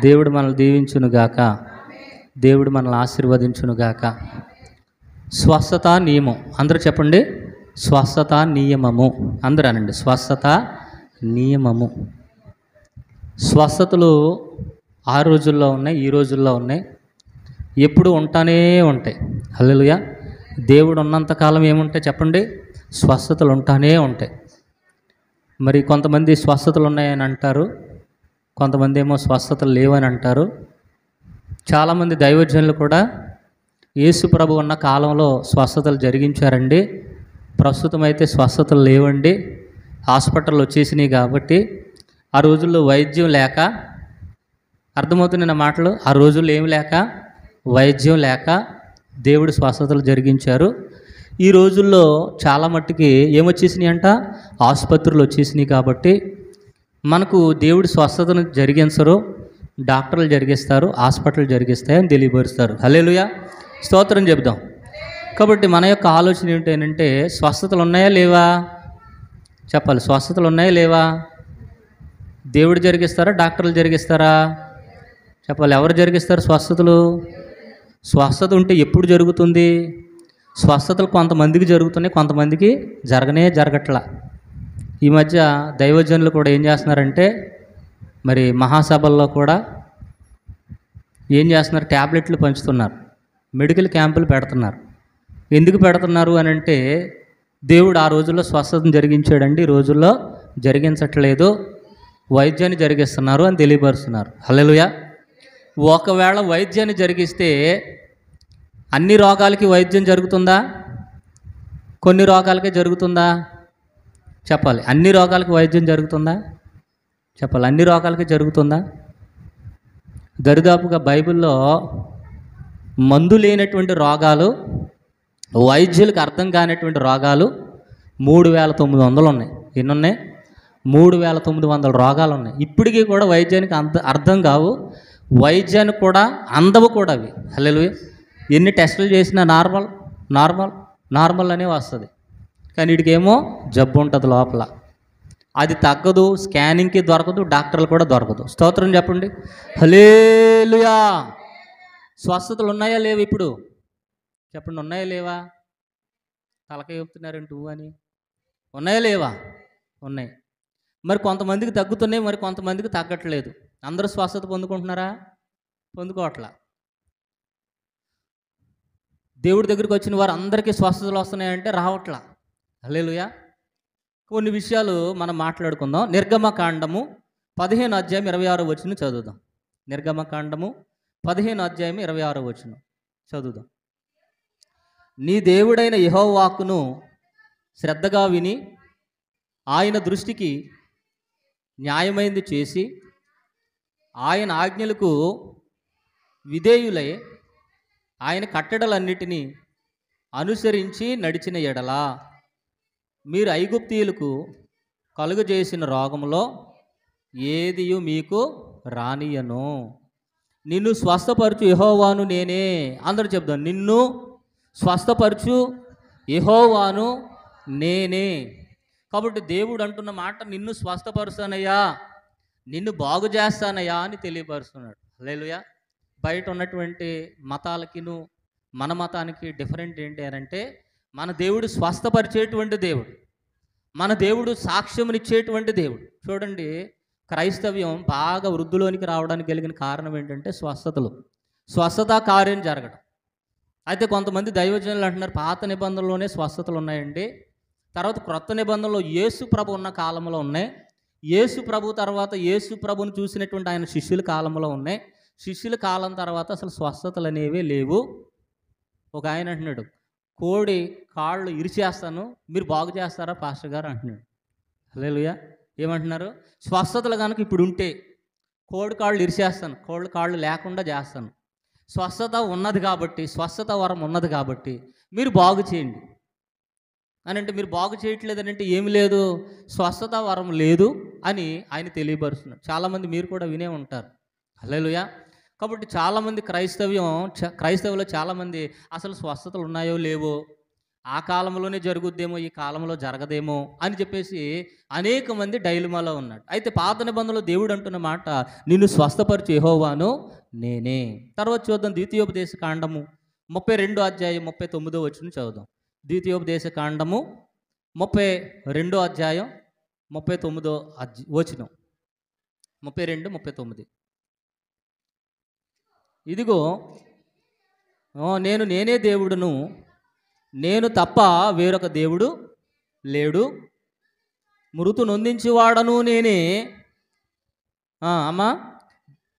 దేవుడు మనల్ని దీవించునుగాక. దేవుడు మనల్ని ఆశీర్వదించునుగాక. స్వస్థత నియమం. అందరూ చెప్పండి, స్వస్థత నియమము. అందరూ అనండి, స్వస్థత నియమము. స్వస్థతలు ఆ రోజుల్లో ఉన్నాయి, ఈ రోజుల్లో ఉన్నాయి, ఎప్పుడు ఉంటానే ఉంటాయి. హల్లెలూయా. దేవుడు ఉన్నంతకాలం ఏముంటాయి చెప్పండి, స్వస్థతలు ఉంటానే ఉంటాయి. మరి కొంతమంది స్వస్థతలు ఉన్నాయని అంటారు, కొంతమంది ఏమో స్వస్థతలు లేవని అంటారు. చాలామంది దైవజనులు కూడా యేసు ప్రభు ఉన్న కాలంలో స్వస్థతలు జరిగించారండి, ప్రస్తుతం అయితే స్వస్థతలు లేవండి, హాస్పిటల్ వచ్చేసినాయి కాబట్టి. ఆ రోజుల్లో వైద్యం లేక, అర్థమవుతుంది నా మాటలు, ఆ రోజుల్లో ఏమి లేక, వైద్యం లేక దేవుడు స్వస్థతలు జరిగించారు. ఈ రోజుల్లో చాలా మట్టుకి ఏమొచ్చేసినాయి అంట, ఆసుపత్రులు వచ్చేసినాయి కాబట్టి మనకు దేవుడు స్వస్థతను జరిగించరు, డాక్టర్లు జరిగిస్తారు, హాస్పిటల్ జరిగిస్తాయని తెలియపరుస్తారు. హల్లెలూయా, స్తోత్రం చెబుదాం. కాబట్టి మన యొక్క ఆలోచన ఏంటంటే, స్వస్థతలు ఉన్నాయా లేవా చెప్పాలి. స్వస్థతలు ఉన్నాయా లేవా? దేవుడు జరిగిస్తారా, డాక్టర్లు జరిగిస్తారా చెప్పాలి. ఎవరు జరిగిస్తారు స్వస్థతలు? స్వస్థత ఉంటే ఎప్పుడు జరుగుతుంది? స్వస్థతలు కొంతమందికి జరుగుతున్నాయి, కొంతమందికి జరగట్లా. ఈ మధ్య దైవజనులు కూడా ఏం చేస్తున్నారంటే, మరి మహాసభల్లో కూడా ఏం చేస్తున్నారు, ట్యాబ్లెట్లు పంచుతున్నారు, మెడికల్ క్యాంపులు పెడుతున్నారు. ఎందుకు పెడుతున్నారు అని అంటే, దేవుడు ఆ రోజుల్లో స్వస్థతను జరిగించాడండి, ఈ రోజుల్లో జరిగించట్లేదు, వైద్యాన్ని జరిగిస్తున్నారు అని తెలియపరుస్తున్నారు. హల్లెలూయా. ఒకవేళ వైద్యాన్ని జరిగిస్తే అన్ని రోగాలకి వైద్యం జరుగుతుందా? కొన్ని రోగాలకే జరుగుతుందా చెప్పాలి. అన్ని రోగాలకి వైద్యం జరుగుతుందా చెప్పాలి. అన్ని రోగాలకి జరుగుతుందా? దరిదాపుగా బైబిల్లో మందు లేనటువంటి రోగాలు, వైద్యులకు అర్థం కానటువంటి రోగాలు 3900 ఉన్నాయి. ఎన్ని ఉన్నాయి? 3900 రోగాలు ఉన్నాయి. ఇప్పటికీ కూడా వైద్యానికి అర్థం కావు, వైద్యానికి కూడా అందవు కూడా అవి. హల్లెలూయా. ఎన్ని టెస్టులు చేసినా నార్మల్ అనే వస్తుంది, కానీ వీడికేమో జబ్బు ఉంటుంది లోపల, అది తగ్గదు, స్కానింగ్కి దొరకదు, డాక్టర్లు కూడా దొరకదు. స్తోత్రం చెప్పండి. హల్లెలూయా. స్వస్థతలు ఉన్నాయా లేవు ఇప్పుడు చెప్పండి, ఉన్నాయా లేవా? తలకాయ చెప్తున్నారంటూ అని. ఉన్నాయా లేవా? ఉన్నాయి. మరి కొంతమందికి తగ్గుతున్నాయి, మరి కొంతమందికి తగ్గట్లేదు. అందరూ స్వస్థత పొందుకుంటున్నారా? పొందుకోవట్లా. దేవుడి దగ్గరికి వచ్చిన వారు అందరికీ స్వస్థతలు వస్తున్నాయంటే రావట్లా. హల్లెలూయా. కొన్ని విషయాలు మనం మాట్లాడుకుందాం. నిర్గమకాండము 15వ అధ్యాయం 26వ వచనం చదువుదాం. నిర్గమకాండము 15వ అధ్యాయం 26వ వచనం చదువుదాం. నీ దేవుడైన యెహోవా వాక్కును శ్రద్ధగా విని ఆయన దృష్టికి న్యాయమైంది చేసి ఆయన ఆజ్ఞలకు విధేయులై ఆయన కట్టడలన్నిటినీ అనుసరించి నడిచిన ఎడల మీరు ఐగుప్తీయులకు కలుగజేసిన రోగంలో ఏదియు మీకు రానియను. నిన్ను స్వస్థపరచు యెహోవాను నేనే. అందరూ చెప్దాం, నిన్ను స్వస్థపరచు యెహోవాను నేనే. కాబట్టి దేవుడు అంటున్న మాట, నిన్ను స్వస్థపరుస్తానయ్యా, నిన్ను బాగు చేస్తానయ్యా అని తెలియపరుస్తున్నాడు. హల్లెలూయా. బయట ఉన్నటువంటి మతాలకిను మన మతానికి డిఫరెంట్ ఏంటి అని అంటే, మన దేవుడు స్వస్థపరిచేటువంటి దేవుడు, మన దేవుడు సాక్ష్యమునిచ్చేటువంటి దేవుడు. చూడండి, క్రైస్తవ్యం బాగా వృద్ధిలోనికి రావడానికి కలిగిన కారణం ఏంటంటే స్వస్థత కార్యం జరగడం. అయితే కొంతమంది దైవజనులు అంటున్నారు, పాత నిబంధనలోనే స్వస్థతలు ఉన్నాయండి, తర్వాత క్రొత్త నిబంధనలో యేసు ప్రభు ఉన్న కాలంలో ఉన్నాయి, యేసు ప్రభు తర్వాత యేసు ప్రభుని చూసినటువంటి ఆయన శిష్యుల కాలంలో ఉన్నాయి, శిష్యుల కాలం తర్వాత అసలు స్వస్థతలు అనేవి లేవు. ఒక ఆయన అంటున్నాడు, కోడి కాళ్ళు ఇరిచేస్తాను, మీరు బాగు చేస్తారా పాస్టర్ గారు అంటున్నాడు. హల్లెలూయా. ఏమంటున్నారు? స్వస్థతలు కనుక ఇప్పుడు ఉంటే కోడి కాళ్ళు ఇరిచేస్తాను, కోడి కాళ్ళు లేకుండా చేస్తాను, స్వస్థత ఉన్నది కాబట్టి, స్వస్థత వరం ఉన్నది కాబట్టి మీరు బాగు చేయండి అని అంటే, మీరు బాగు చేయట్లేదు అని అంటే ఏమి లేదు, స్వస్థత వరం లేదు అని ఆయన తెలియపరుస్తున్నారు. చాలామంది మీరు కూడా వినే ఉంటారు. హల్లెలూయా. కాబట్టి చాలామంది క్రైస్తవులో చాలామంది అసలు స్వస్థతలు ఉన్నాయో లేవో, ఆ కాలంలోనే జరుగుద్దేమో, ఈ కాలంలో జరగదేమో అని చెప్పేసి అనేక మంది డైలమాలో ఉన్నాడు. అయితే పాత నిబంధనలో దేవుడు అంటున్న మాట, నిన్ను స్వస్థపరిచే యెహోవాను నేనే. తర్వాత చూద్దాం ద్వితీయోపదేశ కాండము 32 అధ్యాయం 39 వచనం చదువుదాం. ద్వితీయోపదేశ కాండము 32 అధ్యాయం 39 వచనం. 32, 39. ఇదిగో నేనే దేవుడును, నేను తప్ప వేరొక దేవుడు లేడు. మృతు నొందించువాడను నేనే, అమ్మా,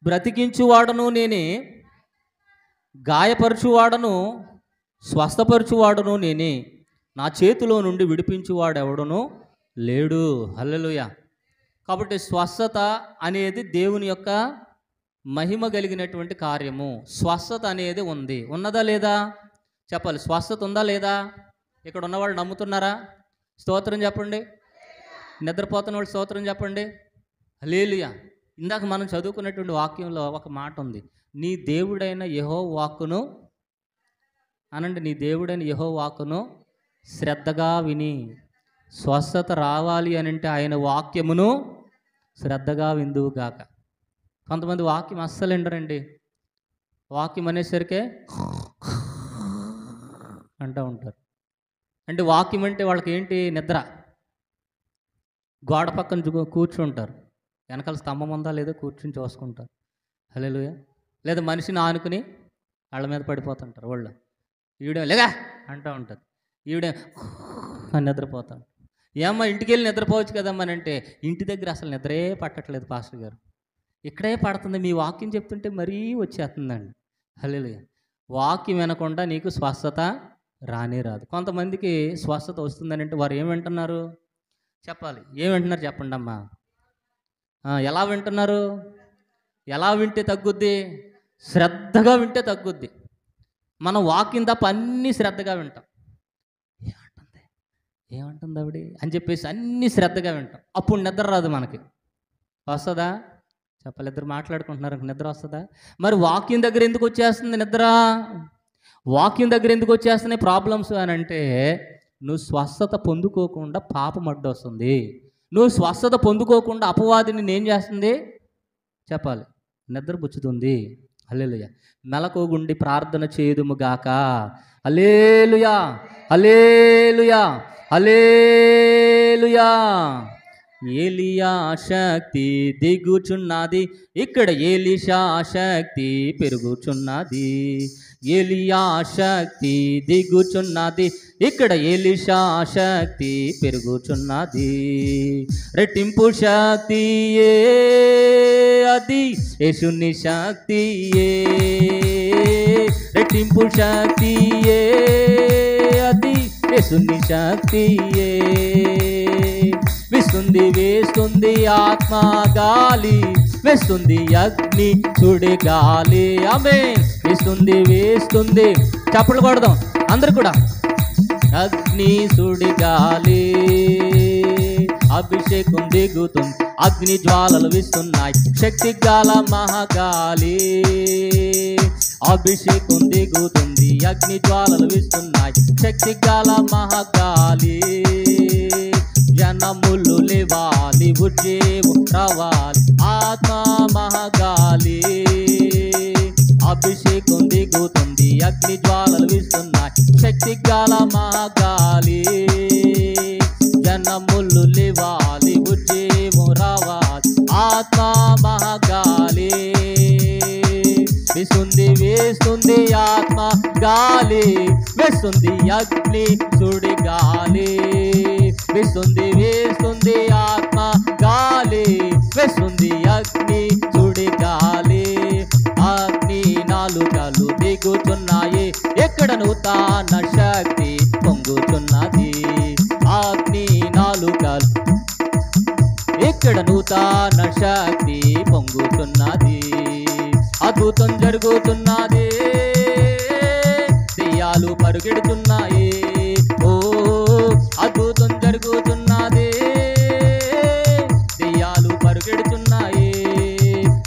బ్రతికించువాడను నేనే, గాయపరచువాడను స్వస్థపరచువాడను నేనే, నా చేతిలో నుండి విడిపించువాడెవడను లేడు. హల్లెలూయా. కాబట్టి స్వస్థత అనేది దేవుని యొక్క మహిమ కలిగినటువంటి కార్యము. స్వస్థత అనేది ఉంది. ఉన్నదా లేదా చెప్పాలి. స్వస్థత ఉందా లేదా? ఇక్కడ ఉన్నవాళ్ళు నమ్ముతున్నారా? స్తోత్రం చెప్పండి. నిద్రపోతున్న వాళ్ళు స్తోత్రం చెప్పండి. హల్లెలూయా. ఇందాక మనం చదువుకున్నటువంటి వాక్యంలో ఒక మాట ఉంది, నీ దేవుడైన యెహోవా వాక్కును అనండి, నీ దేవుడైన యెహోవా వాక్కును శ్రద్ధగా విని. స్వస్థత రావాలి అని అంటే ఆయన వాక్యమును శ్రద్ధగా విందువుగాక. కొంతమంది వాక్యం అస్సలు వినరండి. వాక్యం అనేసరికే అంటూ ఉంటారు. అంటే వాక్యం అంటే వాళ్ళకి ఏంటి? నిద్ర. గోడ పక్కన కూర్చుంటారు, వెనకాల స్తంభం ఉందా లేదో కూర్చుని చూసుకుంటారు. హల్లెలూయా. లేదా మనిషిని ఆనుకుని వాళ్ళ మీద పడిపోతుంటారు. వాళ్ళు ఈవిడే లేగా అంటూ ఉంటుంది, ఈవిడే నిద్రపోతాడు. ఏమ్మా ఇంటికి వెళ్ళి నిద్రపోవచ్చు కదమ్మా అంటే, ఇంటి దగ్గర అసలు నిద్రే పట్టట్లేదు పాస్టర్ గారు, ఇక్కడే పడుతుంది, మీ వాక్యం చెప్తుంటే మరీ వచ్చేస్తుందండి. హల్లెలూయా. వాక్యం వినకుండా నీకు స్వస్థత రానే రాదు. కొంతమందికి స్వస్థత వస్తుందని అంటే వారు ఏం వింటున్నారు చెప్పాలి. ఏం వింటున్నారు చెప్పండి అమ్మా. ఎలా వింటున్నారు? ఎలా వింటే తగ్గుద్ది? శ్రద్ధగా వింటే తగ్గుద్ది. మనం వాక్యం తప్ప అన్నీ శ్రద్ధగా వింటాం. ఏమంటుంది ఆవిడ అని చెప్పేసి అన్నీ శ్రద్ధగా వింటాం. అప్పుడు నిద్ర రాదు మనకి. వస్తుందా చెప్పాలి. ఇద్దరు మాట్లాడుకుంటున్నారు, నిద్ర వస్తుందా? మరి వాక్యం దగ్గర ఎందుకు వచ్చేస్తుంది నిద్ర? వాక్యం దగ్గర ఎందుకు వచ్చేస్తున్నాయి ప్రాబ్లమ్స్ అని అంటే, నువ్వు స్వస్థత పొందుకోకుండా పాపం అడ్డు వస్తుంది. నువ్వు స్వస్థత పొందుకోకుండా అపవాదిని ఏం చేస్తుంది చెప్పాలి? నిద్ర పుచ్చుతుంది. హల్లెలూయా. మెలకువగుండి ప్రార్థన చేయుదుము గాక. హల్లెలూయా, హల్లెలూయా, హల్లెలూయా. ఏలియా శక్తి దిగుచున్నది, ఇక్కడ ఏలీషా శక్తి పెరుగుచున్నది. ఏలియా శక్తి దిగుచున్నది, ఇక్కడ ఏలీషా శక్తి పెరుగుచున్నది. రెట్టింపు శక్తియే అది యేసుని శక్తియే. రెట్టింపు శక్తియే అది యేసుని శక్తియే. వేస్తుంది వేస్తుంది ఆత్మ గాలి, వేస్తుంది అగ్ని సుడి గాలి. ఆమేన్. వేస్తుంది వేస్తుంది, చప్పట్లు కొడదాం అందరు కూడా. అగ్ని సుడి గాలి, అభిషేకం దిగుతుంది, అగ్ని జ్వాలలు వీస్తున్నాయి, శక్తి గాల మహాగాలి. అభిషేకం దిగుతుంది, అగ్ని జ్వాలలు వీస్తున్నాయి, శక్తి గాల మహాగాలి. జనములు లేవాలి, ఉజ్జీవం రావాలి, ఆత్మ మహాగాలి. అభిషేకం దిగుతుంది, అగ్ని జ్వాలలు వీస్తున్నాయి, శక్తి గాల మహాగాలి. జనములు లేవాలి, ఉజ్జీవం రావాలి, ఆత్మ మహాగాలి. వేస్తుంది వేస్తుంది ఆత్మ గాలి, వేస్తుంది అగ్ని సుడి గాలి. వేస్తుంది వేస్తుంది ఆత్మ గాలి, వేస్తుంది అగ్ని సుడి గాలి. అగ్ని నాలుకలు దిగుతున్నాయి, ఎక్కడ నూతన శక్తి పొంగుతున్నది. అగ్ని నాలుకలు, ఇక్కడ నూతన శక్తి పొంగుతున్నది. అద్భుతం జరుగుతున్నది, దెయ్యాలు పరుగెడుతున్నాయి. ఓ అద్భుతం జరుగుతున్నది, దెయ్యాలు పరుగెడుతున్నాయి.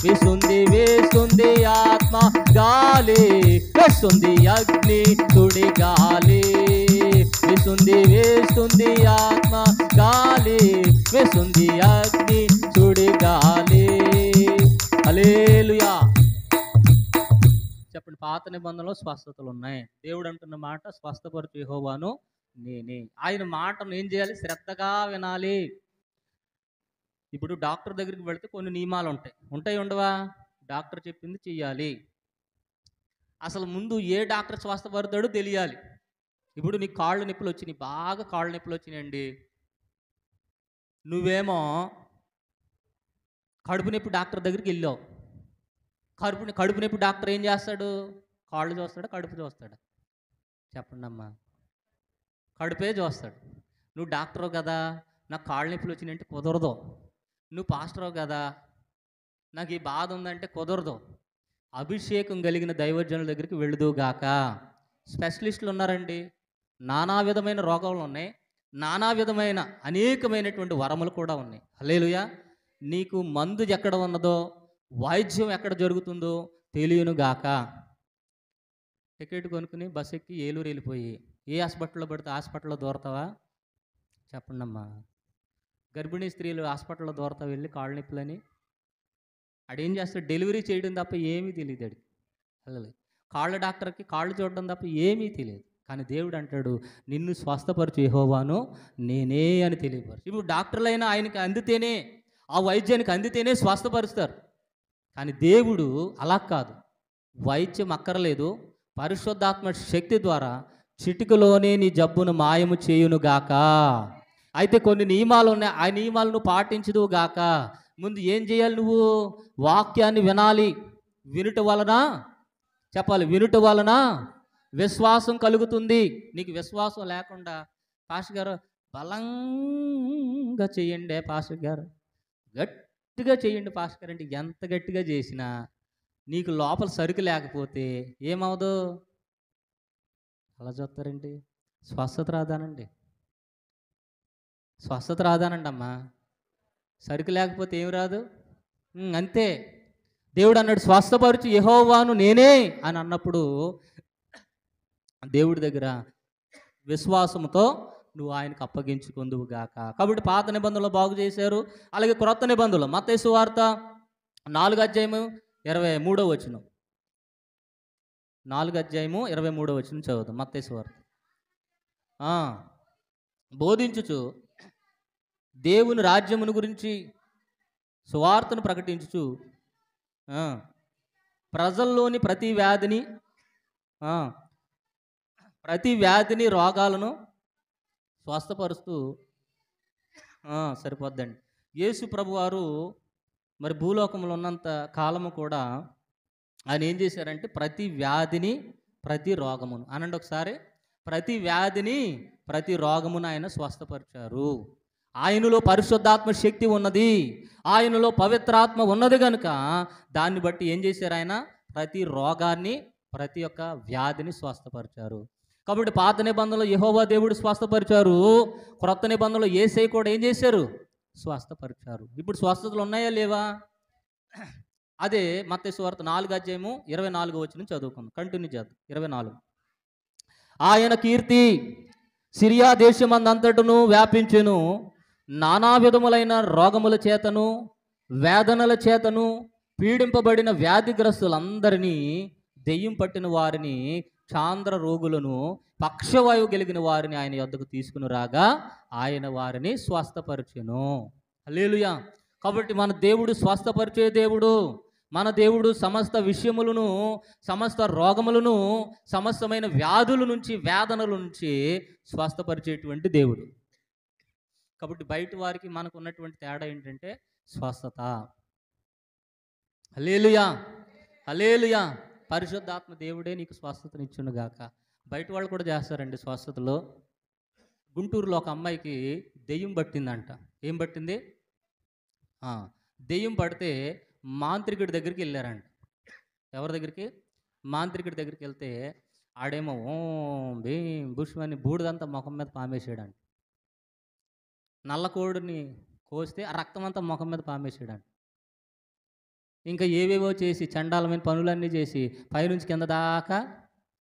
వేస్తుంది వేస్తుంది ఆత్మ గాలి, వేస్తుంది అగ్ని సుడి గాలి. వేస్తుంది వేస్తుంది ఆత్మ గాలి, వేస్తుంది అగ్ని సుడి గాలి. హల్లెలూయా. చెప్పండి, పాత నిబంధనలో స్వస్థతలు ఉన్నాయి. దేవుడు అంటున్న మాట, స్వస్థపరచు యెహోవాను నేనే. ఆయన మాటను ఏం చేయాలి? శ్రద్ధగా వినాలి. ఇప్పుడు డాక్టర్ దగ్గరికి వెళితే కొన్ని నియమాలు ఉంటాయి ఉండవా? డాక్టర్ చెప్పింది చెయ్యాలి. అసలు ముందు ఏ డాక్టర్ స్వస్థపడతాడో తెలియాలి. ఇప్పుడు నీకు కాళ్ళు నొప్పులు వచ్చినాయి, బాగా కాళ్ళు నొప్పులు వచ్చినాయండి. నువ్వేమో కడుపు నొప్పి డాక్టర్ దగ్గరికి వెళ్ళావు. కడుపు నొప్పి డాక్టర్ ఏం చేస్తాడు? కాళ్ళు చూస్తాడా, కడుపు చూస్తాడా? చెప్పండి అమ్మా. కడుపే చూస్తాడు. నువ్వు డాక్టరు కదా, నాకు కాళ్ళు నొప్పులు వచ్చినాయంటే కుదరదు. నువ్వు పాస్టరు కదా, నాకు ఈ బాధ ఉందంటే కుదరదు. అభిషేకం కలిగిన దైవజనుల దగ్గరికి వెళ్ళుదుగాక. స్పెషలిస్టులు ఉన్నారండి. నానా విధమైన రోగాలు ఉన్నాయి, నానా విధమైన అనేకమైనటువంటి వరములు కూడా ఉన్నాయి. హల్లెలూయా. నీకు మందు ఎక్కడ ఉన్నదో, వైద్యం ఎక్కడ జరుగుతుందో తెలియనుగాక. టికెట్ కొనుక్కుని బస్ ఎక్కి ఏలూరు వెళ్ళిపోయి ఏ హాస్పిటల్లో పడితే హాస్పిటల్లో దూరతావా? చెప్పండి అమ్మా. గర్భిణీ స్త్రీలు హాస్పిటల్లో దూరతా వెళ్ళి కాళ్ళు నొప్పులని. ఆడేం చేస్తాడు? డెలివరీ చేయడం తప్ప ఏమీ తెలియదు ఆడికి. అల్లలే కాళ్ళ డాక్టర్కి కాళ్ళు చూడడం తప్ప ఏమీ తెలియదు. కానీ దేవుడు అంటాడు, నిన్ను స్వస్థపరచు యెహోవాను నేనే అని తెలియపరచు. ఇప్పుడు డాక్టర్లైనా ఆయనకి అందితేనే, ఆ వైద్యానికి అందితేనే స్వస్థపరుస్తారు. కానీ దేవుడు అలా కాదు. వైద్యం అక్కర్లేదు, పరిశుద్ధాత్మ శక్తి ద్వారా చిటికలోనే నీ జబ్బును మాయము చేయునుగాక. అయితే కొన్ని నియమాలు ఉన్నాయి, ఆ నియమాలను పాటించదుగాక. ముందు ఏం చేయాలి? నువ్వు వాక్యాన్ని వినాలి. వినుట వలన, చెప్పాలి, వినుట వలన విశ్వాసం కలుగుతుంది. నీకు విశ్వాసం లేకుండా, పాస్టర్ గారు బలంగా చేయండి, పాస్టర్ గారు గట్టిగా చేయండి పాస్టర్ గారు అంటే ఎంత గట్టిగా చేసినా నీకు లోపల సరుకు లేకపోతే ఏమవుదు? అలా చూస్తారండి. స్వస్థత రాదానండి, స్వస్థత రాదానండి అమ్మా. సరుకు లేకపోతే ఏమి రాదు. అంతే. దేవుడు అన్నాడు, స్వస్థపరచు యెహోవాను నేనే అని అన్నప్పుడు దేవుడి దగ్గర విశ్వాసంతో నువ్వు ఆయనకు అప్పగించుకుందువు గాక. కాబట్టి పాత నిబంధనలు బాగు చేశారు. అలాగే క్రొత్త నిబంధనలు మత్తయి సువార్త 4:23 4:23 చదువుతాం. మత్తయి సువార్త. బోధించుచు దేవుని రాజ్యమును గురించి సువార్తను ప్రకటించుచు ప్రజల్లోని ప్రతి వ్యాధిని రోగాలను స్వస్థపరుస్తూ సరిపోద్దండి. యేసు ప్రభువారు మరి భూలోకంలో ఉన్నంత కాలము కూడా ఆయన ఏం చేశారంటే ప్రతి వ్యాధిని, ప్రతి రోగమును అనండి ఒకసారి, ప్రతి వ్యాధిని, ప్రతి రోగమును ఆయన స్వస్థపరిచారు. ఆయనలో పరిశుద్ధాత్మ శక్తి ఉన్నది, ఆయనలో పవిత్రాత్మ ఉన్నది కనుక దాన్ని బట్టి ఏం చేశారు? ఆయన ప్రతి రోగాన్ని, ప్రతి ఒక్క వ్యాధిని స్వస్థపరిచారు. కాబట్టి పాత నిబంధనలో యెహోవా దేవుడు స్వస్థపరిచారు, క్రొత్త నిబంధనలో యేసయ్య కూడా ఏం చేశారు? స్వస్థపరిచారు. ఇప్పుడు స్వస్థతలు ఉన్నాయా లేవా? అదే మత్తయి సువార్త 4:24 చదువుకుందాం. కంటిన్యూ చేద్దాం. 24. ఆయన కీర్తి సిరియా దేశమందంతటను వ్యాపించెను, నానా విధములైన రోగముల చేతను వేదనల చేతను పీడింపబడిన వ్యాధిగ్రస్తులందరినీ, దెయ్యం పట్టిన వారిని, చాంద్ర రోగులను, పక్షవాయువు కలిగిన వారిని ఆయన యొద్దకు తీసుకుని రాగా ఆయన వారిని స్వస్థపరిచెను. హల్లెలూయా. కాబట్టి మన దేవుడు స్వస్థపరిచే దేవుడు. మన దేవుడు సమస్త విషయములను, సమస్త రోగములను, సమస్తమైన వ్యాధుల నుంచి, వేదనల నుంచి స్వస్థపరిచేటువంటి దేవుడు. కాబట్టి బయట వారికి మనకు ఉన్నటువంటి తేడా ఏంటంటే స్వస్థత. హల్లెలూయా, హల్లెలూయా. పరిశుద్ధాత్మ దేవుడే నీకు స్వస్థతనిచ్చును గాక. బయట వాళ్ళు కూడా చేస్తారండి స్వస్థతలో. గుంటూరులో ఒక అమ్మాయికి దెయ్యం పట్టిందంట. ఏం పట్టింది? దెయ్యం పడితే మాంత్రికుడి దగ్గరికి వెళ్ళారంట. ఎవరి దగ్గరికి? మాంత్రికుడి దగ్గరికి వెళ్తే ఆడేమో ఓం భీం బుష్ అని బూడిదంతా ముఖం మీద పామేసాడంట. నల్లకోడిని కోస్తే ఆ రక్తం అంతా ముఖం మీద పామేసాడంట. ఇంకా ఏవేవో చేసి చండాలమైన పనులన్నీ చేసి పైనుంచి కింద దాకా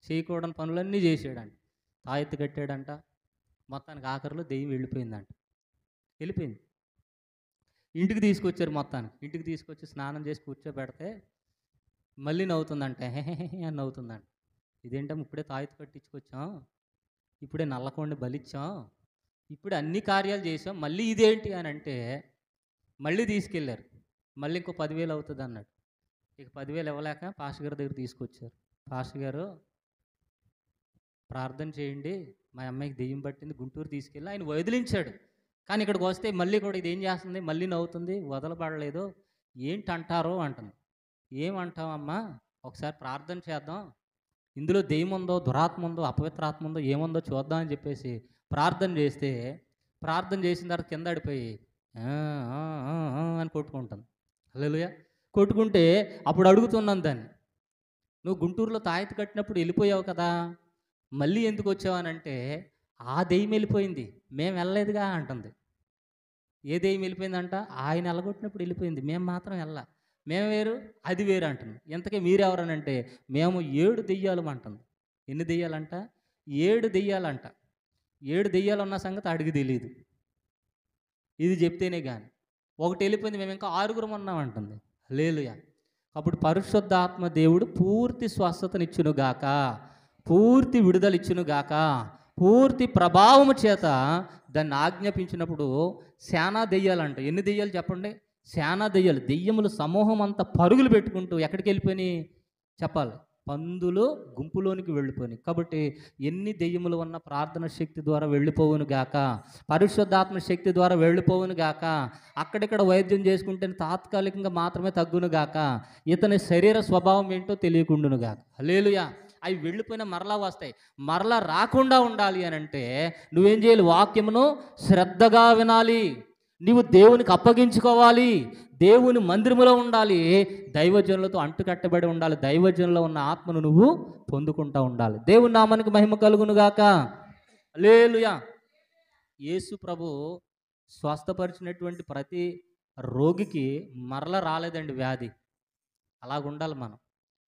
చేయకూడని పనులన్నీ చేసాడంట. తాయెత్తు కట్టాడంట, మొత్తానికి ఆఖరిలో దెయ్యం వెళ్ళిపోయిందంట. వెళ్ళిపోయింది. ఇంటికి తీసుకొచ్చారు మొత్తానికి. ఇంటికి తీసుకొచ్చి స్నానం చేసి కూర్చోబెడితే మళ్ళీ నవ్వుతుందంట. హెహెహె అని నవ్వుతుందంట. ఇదేంటమ్మా ఇప్పుడే తాయెత్తు కట్టించుకొచ్చాం, ఇప్పుడే నల్లకోడిని బలిచ్చాం, ఇప్పుడే అన్ని కార్యాలు చేసాం, మళ్ళీ ఇదేంటి అని అంటే మళ్ళీ తీసుకెళ్ళారు. మళ్ళీ ఇంకో 10,000 అవుతుంది అన్నాడు. ఇక 10,000 ఇవ్వలేక పాస్టర్ గారి దగ్గర తీసుకొచ్చారు. పాస్టర్ గారు ప్రార్థన చేయండి, మా అమ్మాయికి దెయ్యం పట్టింది, గుంటూరు తీసుకెళ్ళి ఆయన వదిలించాడు. కానీ ఇక్కడికి వస్తే మళ్ళీ కూడా ఇది ఏం చేస్తుంది, మళ్ళీ నవ్వుతుంది, వదలబడలేదు, ఏంటంటారో అంటుంది. ఏమంటావమ్మా, ఒకసారి ప్రార్థన చేద్దాం, ఇందులో దెయ్యం ఉందో, దురాత్మ ఉందో, అపవిత్రాత్మ ఉందో, ఏముందో చూద్దాం అని చెప్పేసి ప్రార్థన చేస్తే, ప్రార్థన చేసిన తర్వాత కింద పడిపోయి అని కొట్టుకుంటుంది. హల్లెలూయా. కొట్టుకుంటే అప్పుడు అడుగుతున్నాను దాన్ని, నువ్వు గుంటూరులో తాయెత్తు కట్టినప్పుడు వెళ్ళిపోయావు కదా, మళ్ళీ ఎందుకు వచ్చావనంటే ఆ దెయ్యం వెళ్ళిపోయింది, మేము వెళ్ళలేదుగా అంటుంది. ఏ దెయ్యం వెళ్ళిపోయిందంట? ఆయన వెళ్ళగొట్టినప్పుడు వెళ్ళిపోయింది, మేము మాత్రం వెళ్ళా, మేము వేరు అది వేరు అంటుంది. ఇంతకీ మీరెవరనంటే మేము 7 దెయ్యాలు అంటుంది. ఎన్ని దెయ్యాలంట? 7 దెయ్యాలంట. 7 దెయ్యాలు ఉన్న సంగతి అడిగి తెలియదు, ఇది చెప్తేనే కానీ. ఒకటి వెళ్ళిపోయింది, మేము ఇంకా 6గురం ఉన్నామంటుంది. హల్లెలూయా. అప్పుడు పరిశుద్ధాత్మ దేవుడు పూర్తి స్వస్థతనిచ్చునుగాక, పూర్తి విడుదలిచ్చునుగాక, పూర్తి ప్రభావము చేత దాన్ని ఆజ్ఞాపించినప్పుడు శానా దెయ్యాలంట. ఎన్ని దెయ్యాలు చెప్పండి? శానా దెయ్యాలు, దెయ్యములు సమూహం అంతా పరుగులు పెట్టుకుంటూ ఎక్కడికి వెళ్ళిపోయినాయి చెప్పాలి? పందులు గుంపులోనికి వెళ్ళిపోయినాయి. కాబట్టి ఎన్ని దెయ్యములు ఉన్న ప్రార్థన శక్తి ద్వారా వెళ్ళిపోవును గాక, పరిశుద్ధాత్మ శక్తి ద్వారా వెళ్ళిపోవును గాక. అక్కడిక్కడ వైద్యం చేసుకుంటే తాత్కాలికంగా మాత్రమే తగ్గును గాక, ఇతని శరీర స్వభావం ఏంటో తెలియకుండును గాక. హల్లెలూయా. అవి వెళ్ళిపోయినా మరలా వస్తాయి. మరలా రాకుండా ఉండాలి అని అంటే నువ్వేం చేయాలి? వాక్యమును శ్రద్ధగా వినాలి, నీవు దేవునికి అప్పగించుకోవాలి, దేవుని మందిరములో ఉండాలి, దైవజనులతో అంటుకట్టబడి ఉండాలి, దైవజనులో ఉన్న ఆత్మను నువ్వు పొందుకుంటూ ఉండాలి. దేవుని నామానికి మహిమ కలుగును గాక. హల్లెలూయా. యేసు ప్రభు స్వస్థపరిచినటువంటి ప్రతి రోగికి మరల రాలేదండి వ్యాధి. అలాగుండాలి మనం,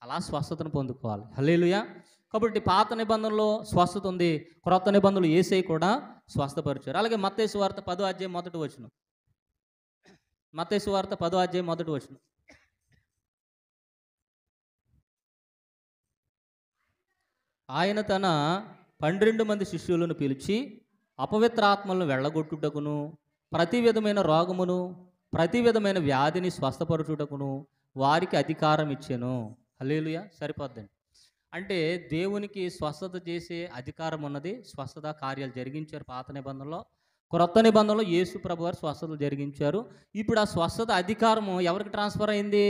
అలా స్వస్థతను పొందుకోవాలి. హల్లెలూయా. కాబట్టి పాత నిబంధనలో స్వస్థత ఉంది, క్రొత్త నిబంధనలు యేసయ్య కూడా స్వస్థపరిచారు. అలాగే మత్తయి సువార్త 10వ అధ్యాయం మొదటి వచనం. మత్తయి సువార్త 10వ అధ్యాయం మొదటి వచనం. ఆయన తన 12 మంది శిష్యులను పిలిచి అపవిత్రాత్మలను వెళ్ళగొట్టుటకును, ప్రతి విధమైన రోగమును, ప్రతి విధమైన వ్యాధిని స్వస్థపరచుటకును వారికి అధికారం ఇచ్చెను. హల్లెలూయా. సరిపోద్దండి. అంటే దేవునికి స్వస్థత చేసే అధికారం ఉన్నది, స్వస్థత కార్యాలు జరిగించారు పాత నిబంధనలో. క్రొత్త నిబంధనలో యేసు ప్రభు వారు స్వస్థతలు జరిగించారు. ఇప్పుడు ఆ స్వస్థత అధికారము ఎవరికి ట్రాన్స్ఫర్ అయింది?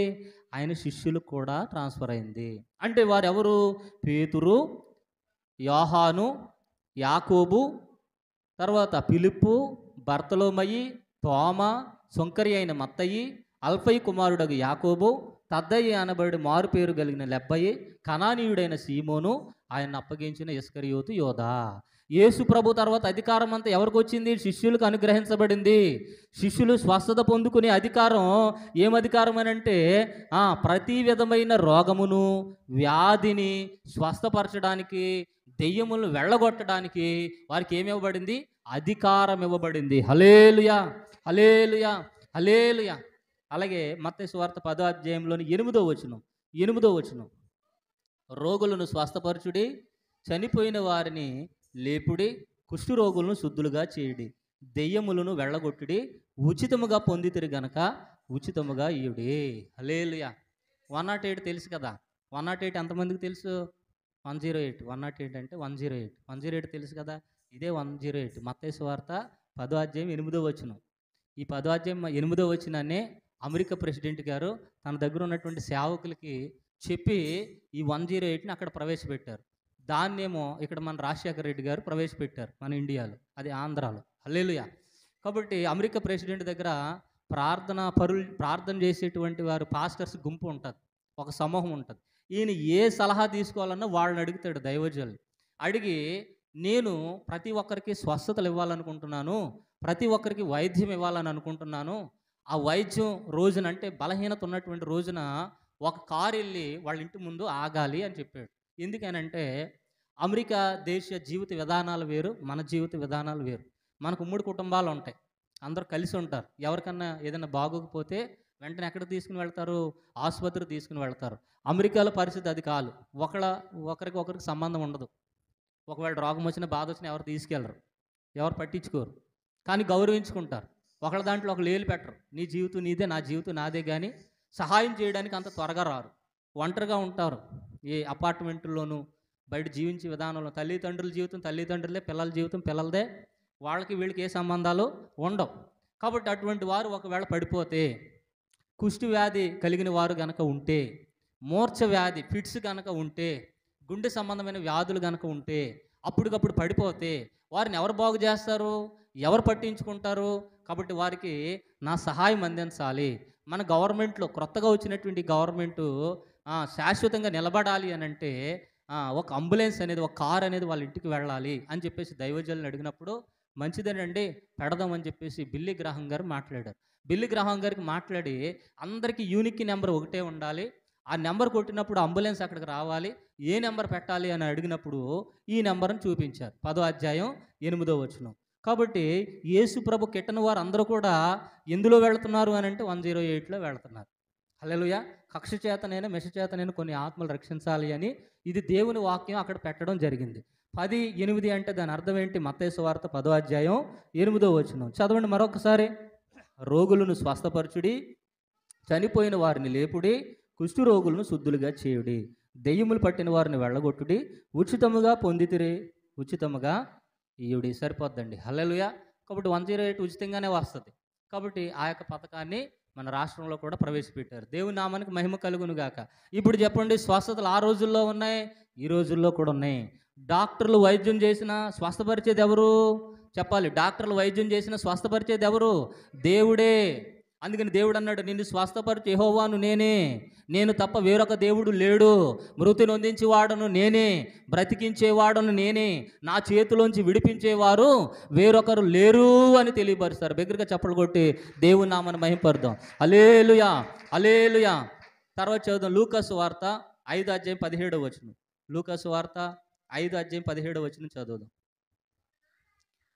ఆయన శిష్యులకు కూడా ట్రాన్స్ఫర్ అయింది. అంటే వారు ఎవరు? పేతురు, యోహాను, యాకోబు, తర్వాత ఫిలిప్పు, బర్తలోమయి, తోమ, సొంకరి అయిన మత్తయి, అల్ఫయి కుమారుడగు యాకోబు, తద్దయి అనబడి మారు పేరు కలిగిన లెబ్బయి, కనానీయుడైన సీమోను, ఆయన అప్పగించిన ఇస్కరియోతు యోధా. యేసు ప్రభు తర్వాత అధికారం అంతా ఎవరికి వచ్చింది? శిష్యులకు అనుగ్రహించబడింది. శిష్యులు స్వస్థత పొందుకునే అధికారం ఏం అధికారం అని అంటే ప్రతి విధమైన రోగమును, వ్యాధిని స్వస్థపరచడానికి, దెయ్యములను వెళ్ళగొట్టడానికి వారికి ఏమి ఇవ్వబడింది? అధికారం ఇవ్వబడింది. హల్లెలూయా, హల్లెలూయా, హల్లెలూయా. అలాగే మత్తయి సువార్త 10వ అధ్యాయంలోని 8వ వచనం, రోగులను స్వస్థపరచుడి, చనిపోయిన వారిని లేపుడి, కుష్ఠరోగులను శుద్ధులుగా చేయుడి, దెయ్యములను వెళ్ళగొట్టుడి, ఉచితముగా పొందితిరి గనక ఉచితముగా ఇయుడి. హల్లెలూయా. 108 తెలుసు కదా? 108 ఎంతమందికి తెలుసు? 108. 108 అంటే 108. 108 తెలుసు కదా? ఇదే 108. మత్తయి సువార్త 10వ అధ్యాయం 8వ వచనం. ఈ 10వ అధ్యాయం 8వ వచనాన్ని అమెరికా ప్రెసిడెంట్ గారు తన దగ్గర ఉన్నటువంటి సేవకులకి చెప్పి ఈ 108ని అక్కడ ప్రవేశపెట్టారు. దాన్నేమో ఇక్కడ మన రాజశేఖర రెడ్డి గారు ప్రవేశపెట్టారు మన ఇండియాలో, అది ఆంధ్రాలో. హల్లెలూయా. కాబట్టి అమెరికా ప్రెసిడెంట్ దగ్గర ప్రార్థన చేసేటువంటి వారు పాస్టర్స్ గుంపు ఉంటుంది, ఒక సమూహం ఉంటుంది. ఈయన ఏ సలహా తీసుకోవాలన్నా వాళ్ళని అడుగుతాడు దైవజనులు. అడిగి నేను ప్రతి ఒక్కరికి స్వస్థతలు ఇవ్వాలనుకుంటున్నాను, ప్రతి ఒక్కరికి వైద్యం ఇవ్వాలని అనుకుంటున్నాను. ఆ వైద్యం రోజున అంటే బలహీనత ఉన్నటువంటి రోజున ఒక కారు వెళ్ళి వాళ్ళ ఇంటి ముందు ఆగాలి అని చెప్పాడు. ఎందుకనంటే అమెరికా దేశ జీవిత విధానాలు వేరు, మన జీవిత విధానాలు వేరు. మనకు ఉమ్మడి కుటుంబాలు ఉంటాయి, అందరూ కలిసి ఉంటారు. ఎవరికన్నా ఏదైనా బాగోకపోతే వెంటనే ఎక్కడికి తీసుకుని వెళ్తారు? ఆసుపత్రికి తీసుకుని వెళ్తారు. అమెరికాలో పరిస్థితి అది కాదు. ఒకరికి సంబంధం ఉండదు. ఒకవేళ రోగం వచ్చినా బాధ వచ్చినా ఎవరు తీసుకెళ్ళరు, ఎవరు పట్టించుకోరు, కానీ గౌరవించుకుంటారు. ఒకళ్ళ దాంట్లో ఒకళ్ళు ఏలు పెట్టరు. నీ జీవితం నీదే, నా జీవితం నాదే, కానీ సహాయం చేయడానికి అంత త్వరగా రారు. ఒంటరిగా ఉంటారు. ఏ అపార్ట్మెంట్లోనూ బయట జీవించే విధానంలో తల్లిదండ్రుల జీవితం తల్లిదండ్రులే, పిల్లల జీవితం పిల్లలదే, వాళ్ళకి వీళ్ళకి ఏ సంబంధాలు ఉండవు. కాబట్టి అటువంటి వారు ఒకవేళ పడిపోతే, కుష్టి వ్యాధి కలిగిన వారు గనక ఉంటే, మూర్ఛ వ్యాధి ఫిట్స్ కనుక ఉంటే, గుండె సంబంధమైన వ్యాధులు కనుక ఉంటే, అప్పటికప్పుడు పడిపోతే వారిని ఎవరు బాగు చేస్తారు? ఎవరు పట్టించుకుంటారు? కాబట్టి వారికి నా సహాయం అందించాలి. మన గవర్నమెంట్లో కొత్తగా వచ్చినటువంటి గవర్నమెంటు శాశ్వతంగా నిలబడాలి అని అంటే ఒక అంబులెన్స్ అనేది, ఒక కార్ అనేది వాళ్ళ ఇంటికి వెళ్ళాలి అని చెప్పేసి దైవజనులను అడిగినప్పుడు, మంచిదేనండి పెడదామని చెప్పేసి బిల్లీ గ్రాహం గారు మాట్లాడారు. బిల్లీ గ్రాహం గారికి మాట్లాడి, అందరికీ యూనిక్ నెంబర్ ఒకటే ఉండాలి, ఆ నెంబర్ కొట్టినప్పుడు అంబులెన్స్ అక్కడికి రావాలి, ఏ నెంబర్ పెట్టాలి అని అడిగినప్పుడు ఈ నెంబర్ని చూపించారు. 10వ అధ్యాయం 8వ వచనం. కాబట్టి యేసు ప్రభు కిట్టని వారు అందరూ కూడా ఎందులో వెళుతున్నారు అని అంటే 108లో వెళుతున్నారు. హల్లెలూయా. కక్ష చేతనైనా మెష చేతనైనా కొన్ని ఆత్మలు రక్షించాలి అని ఇది దేవుని వాక్యం అక్కడ పెట్టడం జరిగింది. 10:8 అంటే దాని అర్థం ఏంటి? మత్తయి సువార్త 10వ అధ్యాయం 8వ వచనం చదవండి మరొకసారి. రోగులను స్వస్థపరచుడి, చనిపోయిన వారిని లేపుడి, కుష్టు రోగులను శుద్ధులుగా చేయుడి, దెయ్యములు పట్టిన వారిని వెళ్ళగొట్టుడి, ఉచితముగా పొందితిరి ఉచితముగా ఇయుడి. సరిపోద్దండి. హల్లెలూయా. కాబట్టి 108 ఉచితంగానే వస్తుంది. కాబట్టి ఆ యొక్క పథకాన్ని మన రాష్ట్రంలో కూడా ప్రవేశపెట్టారు. దేవుని నామానికి మహిమ కలుగును గాక. ఇప్పుడు చెప్పండి, స్వస్థతలు ఆ రోజుల్లో ఉన్నాయి, ఈ రోజుల్లో కూడా ఉన్నాయి. డాక్టర్లు వైద్యం చేసిన స్వస్థపరిచేది ఎవరు? చెప్పాలి. డాక్టర్లు వైద్యం చేసిన స్వస్థపరిచేది ఎవరు? దేవుడే. అందుకని దేవుడు అన్నాడు, నిన్ను స్వస్థపరిచే యెహోవాను నేనే, నేను తప్ప వేరొక దేవుడు లేడు. మృతి నొందించేవాడను నేనే, బ్రతికించేవాడను నేనే, నా చేతిలోంచి విడిపించేవారు వేరొకరు లేరు అని తెలియపరుస్తారు. బిగ్గరగా చప్పలు కొట్టి దేవుని నామమును మహిమపరుద్దాం. హల్లెలూయా, హల్లెలూయా. తర్వాత చదువుదాం లూకాసు వార్త 5వ అధ్యాయం 17వ వచనం. లూకాసు వార్త 5వ అధ్యాయం 17వ వచనం చదువుదాం.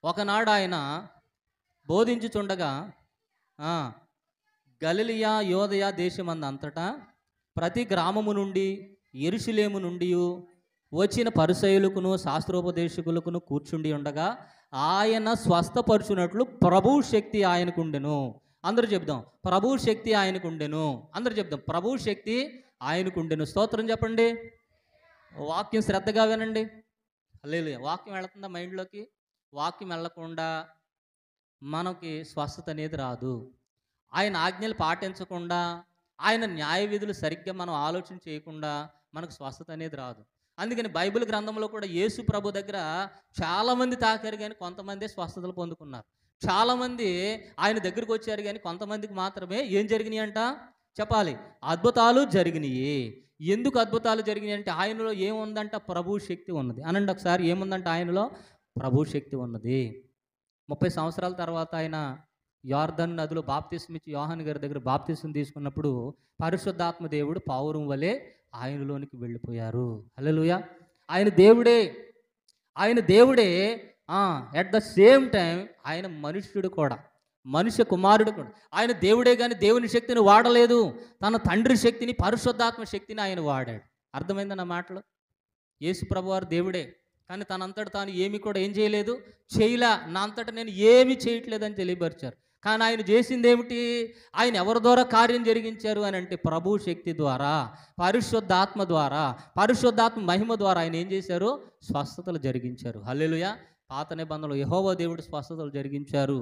ఒకనాడు ఆయన బోధించుచుండగా గలిలయ యోదయ దేశమందంతటా ప్రతి గ్రామము నుండి యెరూషలేము నుండి వచ్చిన పరిసయ్యులకును శాస్త్రోపదేశకులకును కూర్చుండి ఉండగా ఆయన స్వస్థపరచునట్లు ప్రభు శక్తి ఆయనకుండెను. అందరూ చెప్దాం, ప్రభు శక్తి ఆయనకుండెను. అందరూ చెప్దాం, ప్రభు శక్తి ఆయనకుండెను. స్తోత్రం చెప్పండి. వాక్యం శ్రద్ధగా వినండి. హల్లెలూయా. వాక్యం వెళుతుందా మైండ్లోకి? వాక్యం వెళ్ళకుండా మనకి స్వస్థత అనేది రాదు. ఆయన ఆజ్ఞలు పాటించకుండా, ఆయన న్యాయ విధులు సరిగ్గా మనం ఆలోచన చేయకుండా మనకు స్వస్థత అనేది రాదు. అందుకని బైబిల్ గ్రంథంలో కూడా యేసు ప్రభు దగ్గర చాలామంది తాకారు, కానీ కొంతమంది స్వస్థతలు పొందుకున్నారు. చాలామంది ఆయన దగ్గరికి వచ్చారు, కానీ కొంతమందికి మాత్రమే ఏం జరిగినాయి అంట చెప్పాలి, అద్భుతాలు జరిగినాయి. ఎందుకు అద్భుతాలు జరిగినాయి అంటే ఆయనలో ఏముందంట? ప్రభు శక్తి ఉన్నది. అనండి ఒకసారి, ఏముందంట ఆయనలో? ప్రభు శక్తి ఉన్నది. 30 సంవత్సరాల తర్వాత ఆయన యోర్దాను నదిలో బాప్తిస్మ ఇచ్చి యోహాను గారి దగ్గర బాప్తిస్మ తీసుకున్నప్పుడు పరిశుద్ధాత్మ దేవుడు పావురం వలె ఆయనలోనికి వెళ్ళిపోయారు. హల్లెలూయా. ఆయన దేవుడే, ఆయన దేవుడే. ఎట్ ద సేమ్ టైం ఆయన మనుష్యుడు కూడా, మనుష్య కుమారుడు కూడా. ఆయన దేవుడే, కానీ దేవుని శక్తిని వాడలేదు, తన తండ్రి శక్తిని, పరిశుద్ధాత్మ శక్తిని ఆయన వాడాడు. అర్థమైందన్న మాటలు? యేసు ప్రభువారు దేవుడే, కానీ తనంతట తాను ఏమి కూడా ఏం చేయలేదు, చేయలే. నా అంతటా నేను ఏమి చేయట్లేదని తెలియపరిచారు. కానీ ఆయన చేసింది ఏమిటి? ఆయన ఎవరి ద్వారా కార్యం జరిగించారు అని అంటే ప్రభు శక్తి ద్వారా, పరిశుద్ధాత్మ ద్వారా, పరిశుద్ధాత్మ మహిమ ద్వారా ఆయన ఏం చేశారు? స్వస్థతలు జరిగించారు. హల్లెలూయా. పాత నిబంధనలో యెహోవా దేవుడు స్వస్థతలు జరిగించారు,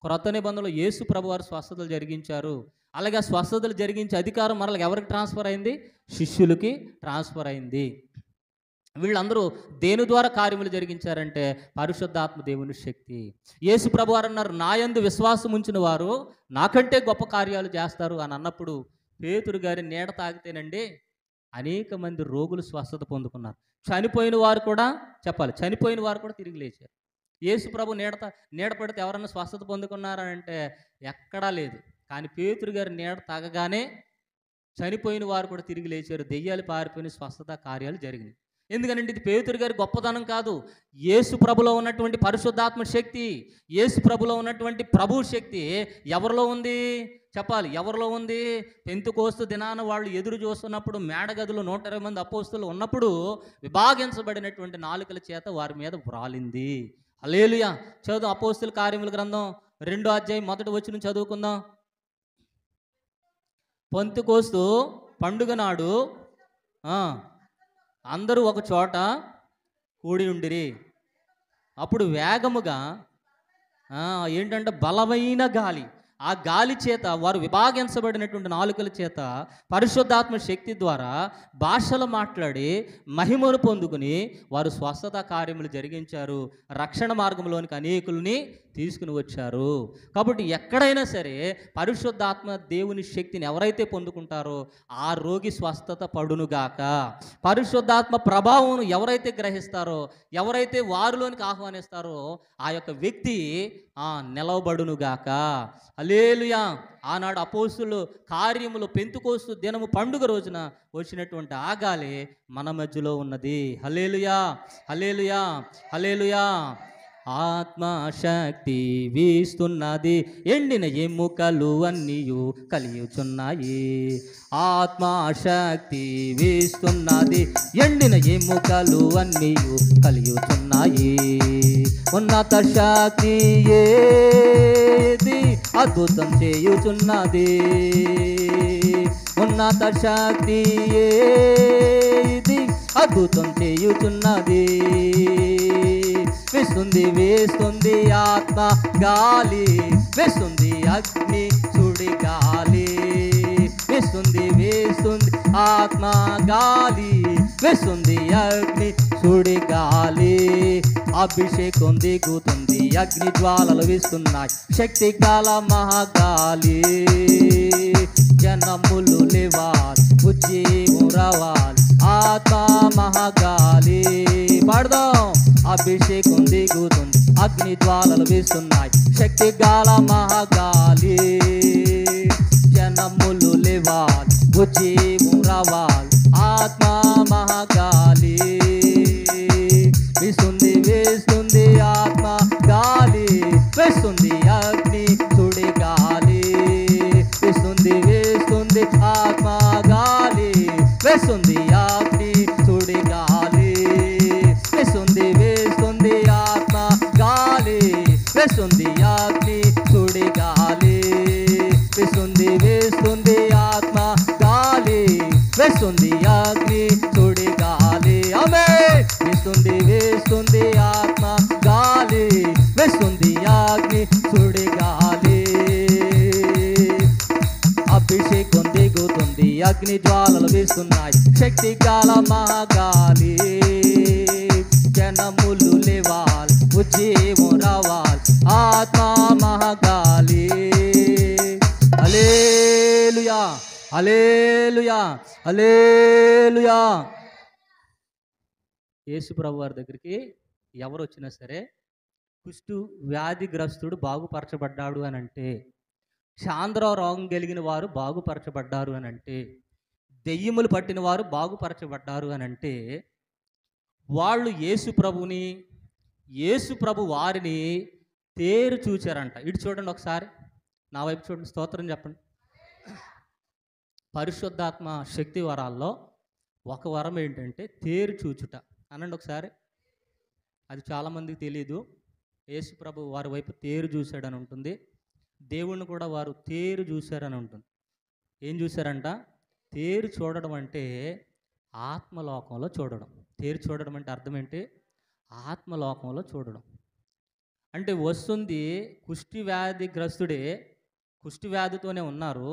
క్రొత్త నిబంధనలో యేసు ప్రభువారు స్వస్థతలు జరిగించారు. అలాగే స్వస్థతలు జరిగించే అధికారం మరలా ఎవరికి ట్రాన్స్ఫర్ అయింది? శిష్యులకి ట్రాన్స్ఫర్ అయింది. వీళ్ళందరూ దేని ద్వారా కార్యములు జరిగించారంటే పరిశుద్ధాత్మ దేవుని శక్తి. యేసు ప్రభువారు అన్నారు, నా యందు విశ్వాసం ఉంచిన వారు నాకంటే గొప్ప కార్యాలు చేస్తారు అని అన్నప్పుడు పేతురు గారి నీడ తాగితేనండి అనేక మంది రోగులు స్వస్థత పొందుకున్నారు. చనిపోయిన వారు కూడా చెప్పాలి, చనిపోయిన వారు కూడా తిరిగి లేచారు. యేసు ప్రభు నీడ పడితే ఎవరన్నా స్వస్థత పొందుకున్నారంటే ఎక్కడా లేదు. కానీ పేతురు గారి నీడ తాగగానే చనిపోయిన వారు కూడా తిరిగి లేచారు. దెయ్యాలు పారిపోయిన స్వస్థత కార్యాలు జరిగినాయి. ఎందుకనంటే ఇది పేతురు గారి గొప్పదనం కాదు, యేసు ప్రభులో ఉన్నటువంటి పరిశుద్ధాత్మ శక్తి, యేసు ప్రభులో ఉన్నటువంటి ప్రభు శక్తి ఎవరిలో ఉంది చెప్పాలి. ఎవరిలో ఉంది? పెంతెకోస్తు దినాన వాళ్ళు ఎదురు చూస్తున్నప్పుడు మేడగదిలో 120 మంది అపోస్తులు ఉన్నప్పుడు విభాగించబడినటువంటి నాలుకల చేత వారి మీద వ్రాలింది. హల్లెలూయా. చదువు అపోస్తుల కార్యముల గ్రంథం 2వ అధ్యాయం 1వ వచనం చదువుకుందాం. పెంతెకోస్తు పండుగ నాడు అందరూ ఒక చోట కూడి ఉండిరి. అప్పుడు వేగముగా ఏంటంటే బలమైన గాలి, ఆ గాలి చేత వారు విభాగించబడినటువంటి నాలుకల చేత పరిశుద్ధాత్మ శక్తి ద్వారా భాషలు మాట్లాడి మహిమను పొందుకుని వారు స్వస్థత కార్యములు జరిగించారు, రక్షణ మార్గంలోనికి అనేకుల్ని తీసుకుని వచ్చారు. కాబట్టి ఎక్కడైనా సరే పరిశుద్ధాత్మ దేవుని శక్తిని ఎవరైతే పొందుకుంటారో ఆ రోగి స్వస్థత పడునుగాక. పరిశుద్ధాత్మ ప్రభావం ఎవరైతే గ్రహిస్తారో, ఎవరైతే వారిలోనికి ఆహ్వానిస్తారో ఆ యొక్క వ్యక్తి నిలవబడునుగాక. హల్లెలూయా. ఆనాడు అపోస్తులు కార్యములు పెంతెకోస్తు దినము పండుగ రోజున వచ్చినటువంటి ఆ గాలి మన మధ్యలో ఉన్నది. హల్లెలూయా, హల్లెలూయా, హల్లెలూయా. ఆత్మశక్తి వీస్తున్నది, ఎండిన ఎముకలు అన్నీయు కలియుచున్నాయి. ఆత్మశక్తి వీస్తున్నది, ఎండిన ఎముకలు అన్నీయు కలియుచున్నాయి. ఉన్నత శక్తి ఏది అద్భుతం చేయుచున్నది, ఉన్నత శక్తి ఏది అద్భుతం చేయుచున్నది. వేస్తుంది వేస్తుంది ఆత్మ గాలి, వేస్తుంది అగ్ని సుడి గాలి, వేస్తుంది వేస్తుంది ఆత్మ గాలి, వేస్తుంది అగ్ని సుడి గాలి. అభిషేకం దిగుతుంది, అగ్ని జ్వాలలు వీస్తున్నాయి, శక్తి కాల మహాగాలి. జనములు లేవాలి, ఉజ్జీవం రావాలి, ఆత్మ మహాగాలి. పాడదాం. అభిషేకం దిగుతుంది, అగ్ని జ్వాలలు వీస్తున్నాయి, శక్తి గాల మహాగాలి. జనములు లేవాలి, ఉజ్జీవం రావాలి, ఆత్మ మహాగాలి. వీస్తుంది వేస్తుంది ఆత్మ గాలి, వేస్తుంది అగ్ని సుడి గాలి. వేస్తుంది వేస్తుంది ఆత్మ గాలి, వేస్తుంది అగ్ని సుడి గాలి. వేస్తుంది వేస్తుంది ఆత్మ గాలి, వేస్తుంది అగ్ని సుడి గాలి. వేస్తుంది వేస్తుంది ఆత్మ గాలి, వేస్తుంది అగ్ని సుడి గాలి. ఆమేన్. వేస్తుంది వేస్తుంది ఆత్మ గాలి, వేస్తుంది అగ్ని సుడి గాలి. అభిషేకం దిగుతుంది, అగ్ని జ్వాలలు వీస్తున్నాయి, శక్తి కాల మహాగాలి. జనములు లేవాలి, ఉజ్జీవం రావాలి, ఆత్మ మహాగాలి. హల్లెలూయా, హల్లెలూయా, హల్లెలూయా. యేసు ప్రభు వారి దగ్గరికి ఎవరు వచ్చినా సరే కుష్టు వ్యాధిగ్రస్తుడు బాగుపరచబడ్డాడు అని అంటే, చాంద్ర రోగం కలిగిన వారు బాగుపరచబడ్డారు అని అంటే, దెయ్యములు పట్టిన వారు బాగుపరచబడ్డారు అని అంటే వాళ్ళు యేసు ప్రభుని, యేసు ప్రభు వారిని తేరు చూచారంట. ఇటు చూడండి ఒకసారి, నా వైపు చూడండి, స్తోత్రం చెప్పండి. పరిశుద్ధాత్మ శక్తి వరాల్లో ఒక వరం ఏంటంటే తేరు చూచుట. అనండి ఒకసారి. అది చాలామందికి తెలియదు. యేసు ప్రభు వారి వైపు తేరు చూశాడని ఉంటుంది, దేవుణ్ణి కూడా వారు తేరు చూశారని ఉంటుంది. ఏం చూశారంట? తేరు చూడడం అంటే ఆత్మలోకంలో చూడడం. తేరు చూడడం అంటే అర్థం ఏంటి? ఆత్మలోకంలో చూడడం. అంటే వస్తుంది కుష్టి వ్యాధిగ్రస్తుడే, కుష్టి వ్యాధితోనే ఉన్నారు.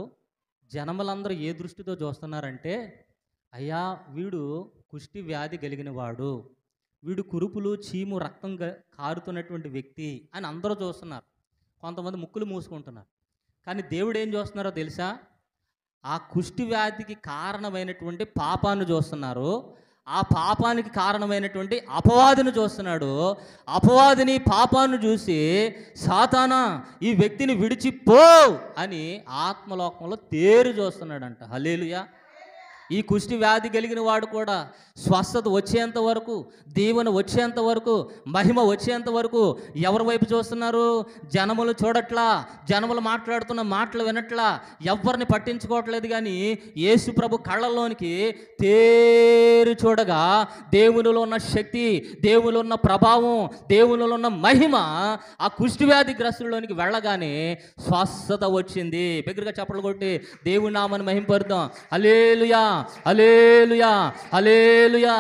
జనములందరూ ఏ దృష్టితో చూస్తున్నారంటే, అయ్యా వీడు కుష్టి వ్యాధి కలిగిన వాడు, వీడు కురుపులు చీము రక్తం కారుతున్నటువంటి వ్యక్తి అని అందరూ చూస్తున్నారు. కొంతమంది ముక్కులు మూసుకుంటున్నారు. కానీ దేవుడు ఏం చూస్తున్నారో తెలుసా? ఆ కుష్టి వ్యాధికి కారణమైనటువంటి పాపాన్ని చూస్తున్నారు. ఆ పాపానికి కారణమైనటువంటి అపవాదిని చూస్తున్నాడు. అపవాదిని పాపాన్ని చూసి, సాతానా ఈ వ్యక్తిని విడిచిపో అని ఆత్మలోకంలో తేరు చూస్తున్నాడంట. హల్లెలూయా. ఈ కుష్టి వ్యాధి కలిగిన వాడు కూడా స్వస్థత వచ్చేంత వరకు, దీవెన వచ్చేంత వరకు, మహిమ వచ్చేంత వరకు ఎవరి వైపు చూస్తున్నారు? జనములు చూడట్లా, జనములు మాట్లాడుతున్న మాటలు వినట్లా, ఎవరిని పట్టించుకోవట్లేదు. కానీ యేసు ప్రభు కళ్ళల్లోనికి తేరి చూడగా దేవునిలో ఉన్న శక్తి, దేవునిలో ఉన్న ప్రభావం, దేవునిలో ఉన్న మహిమ ఆ కుష్టి వ్యాధి గ్రస్తుల్లోనికి వెళ్ళగానే స్వస్థత వచ్చింది. బిగ్గరగా చప్పట్లు కొట్టి దేవుని నామమును మహిమపరుద్దాం. హల్లెలూయా, హల్లెలూయా, హల్లెలూయా.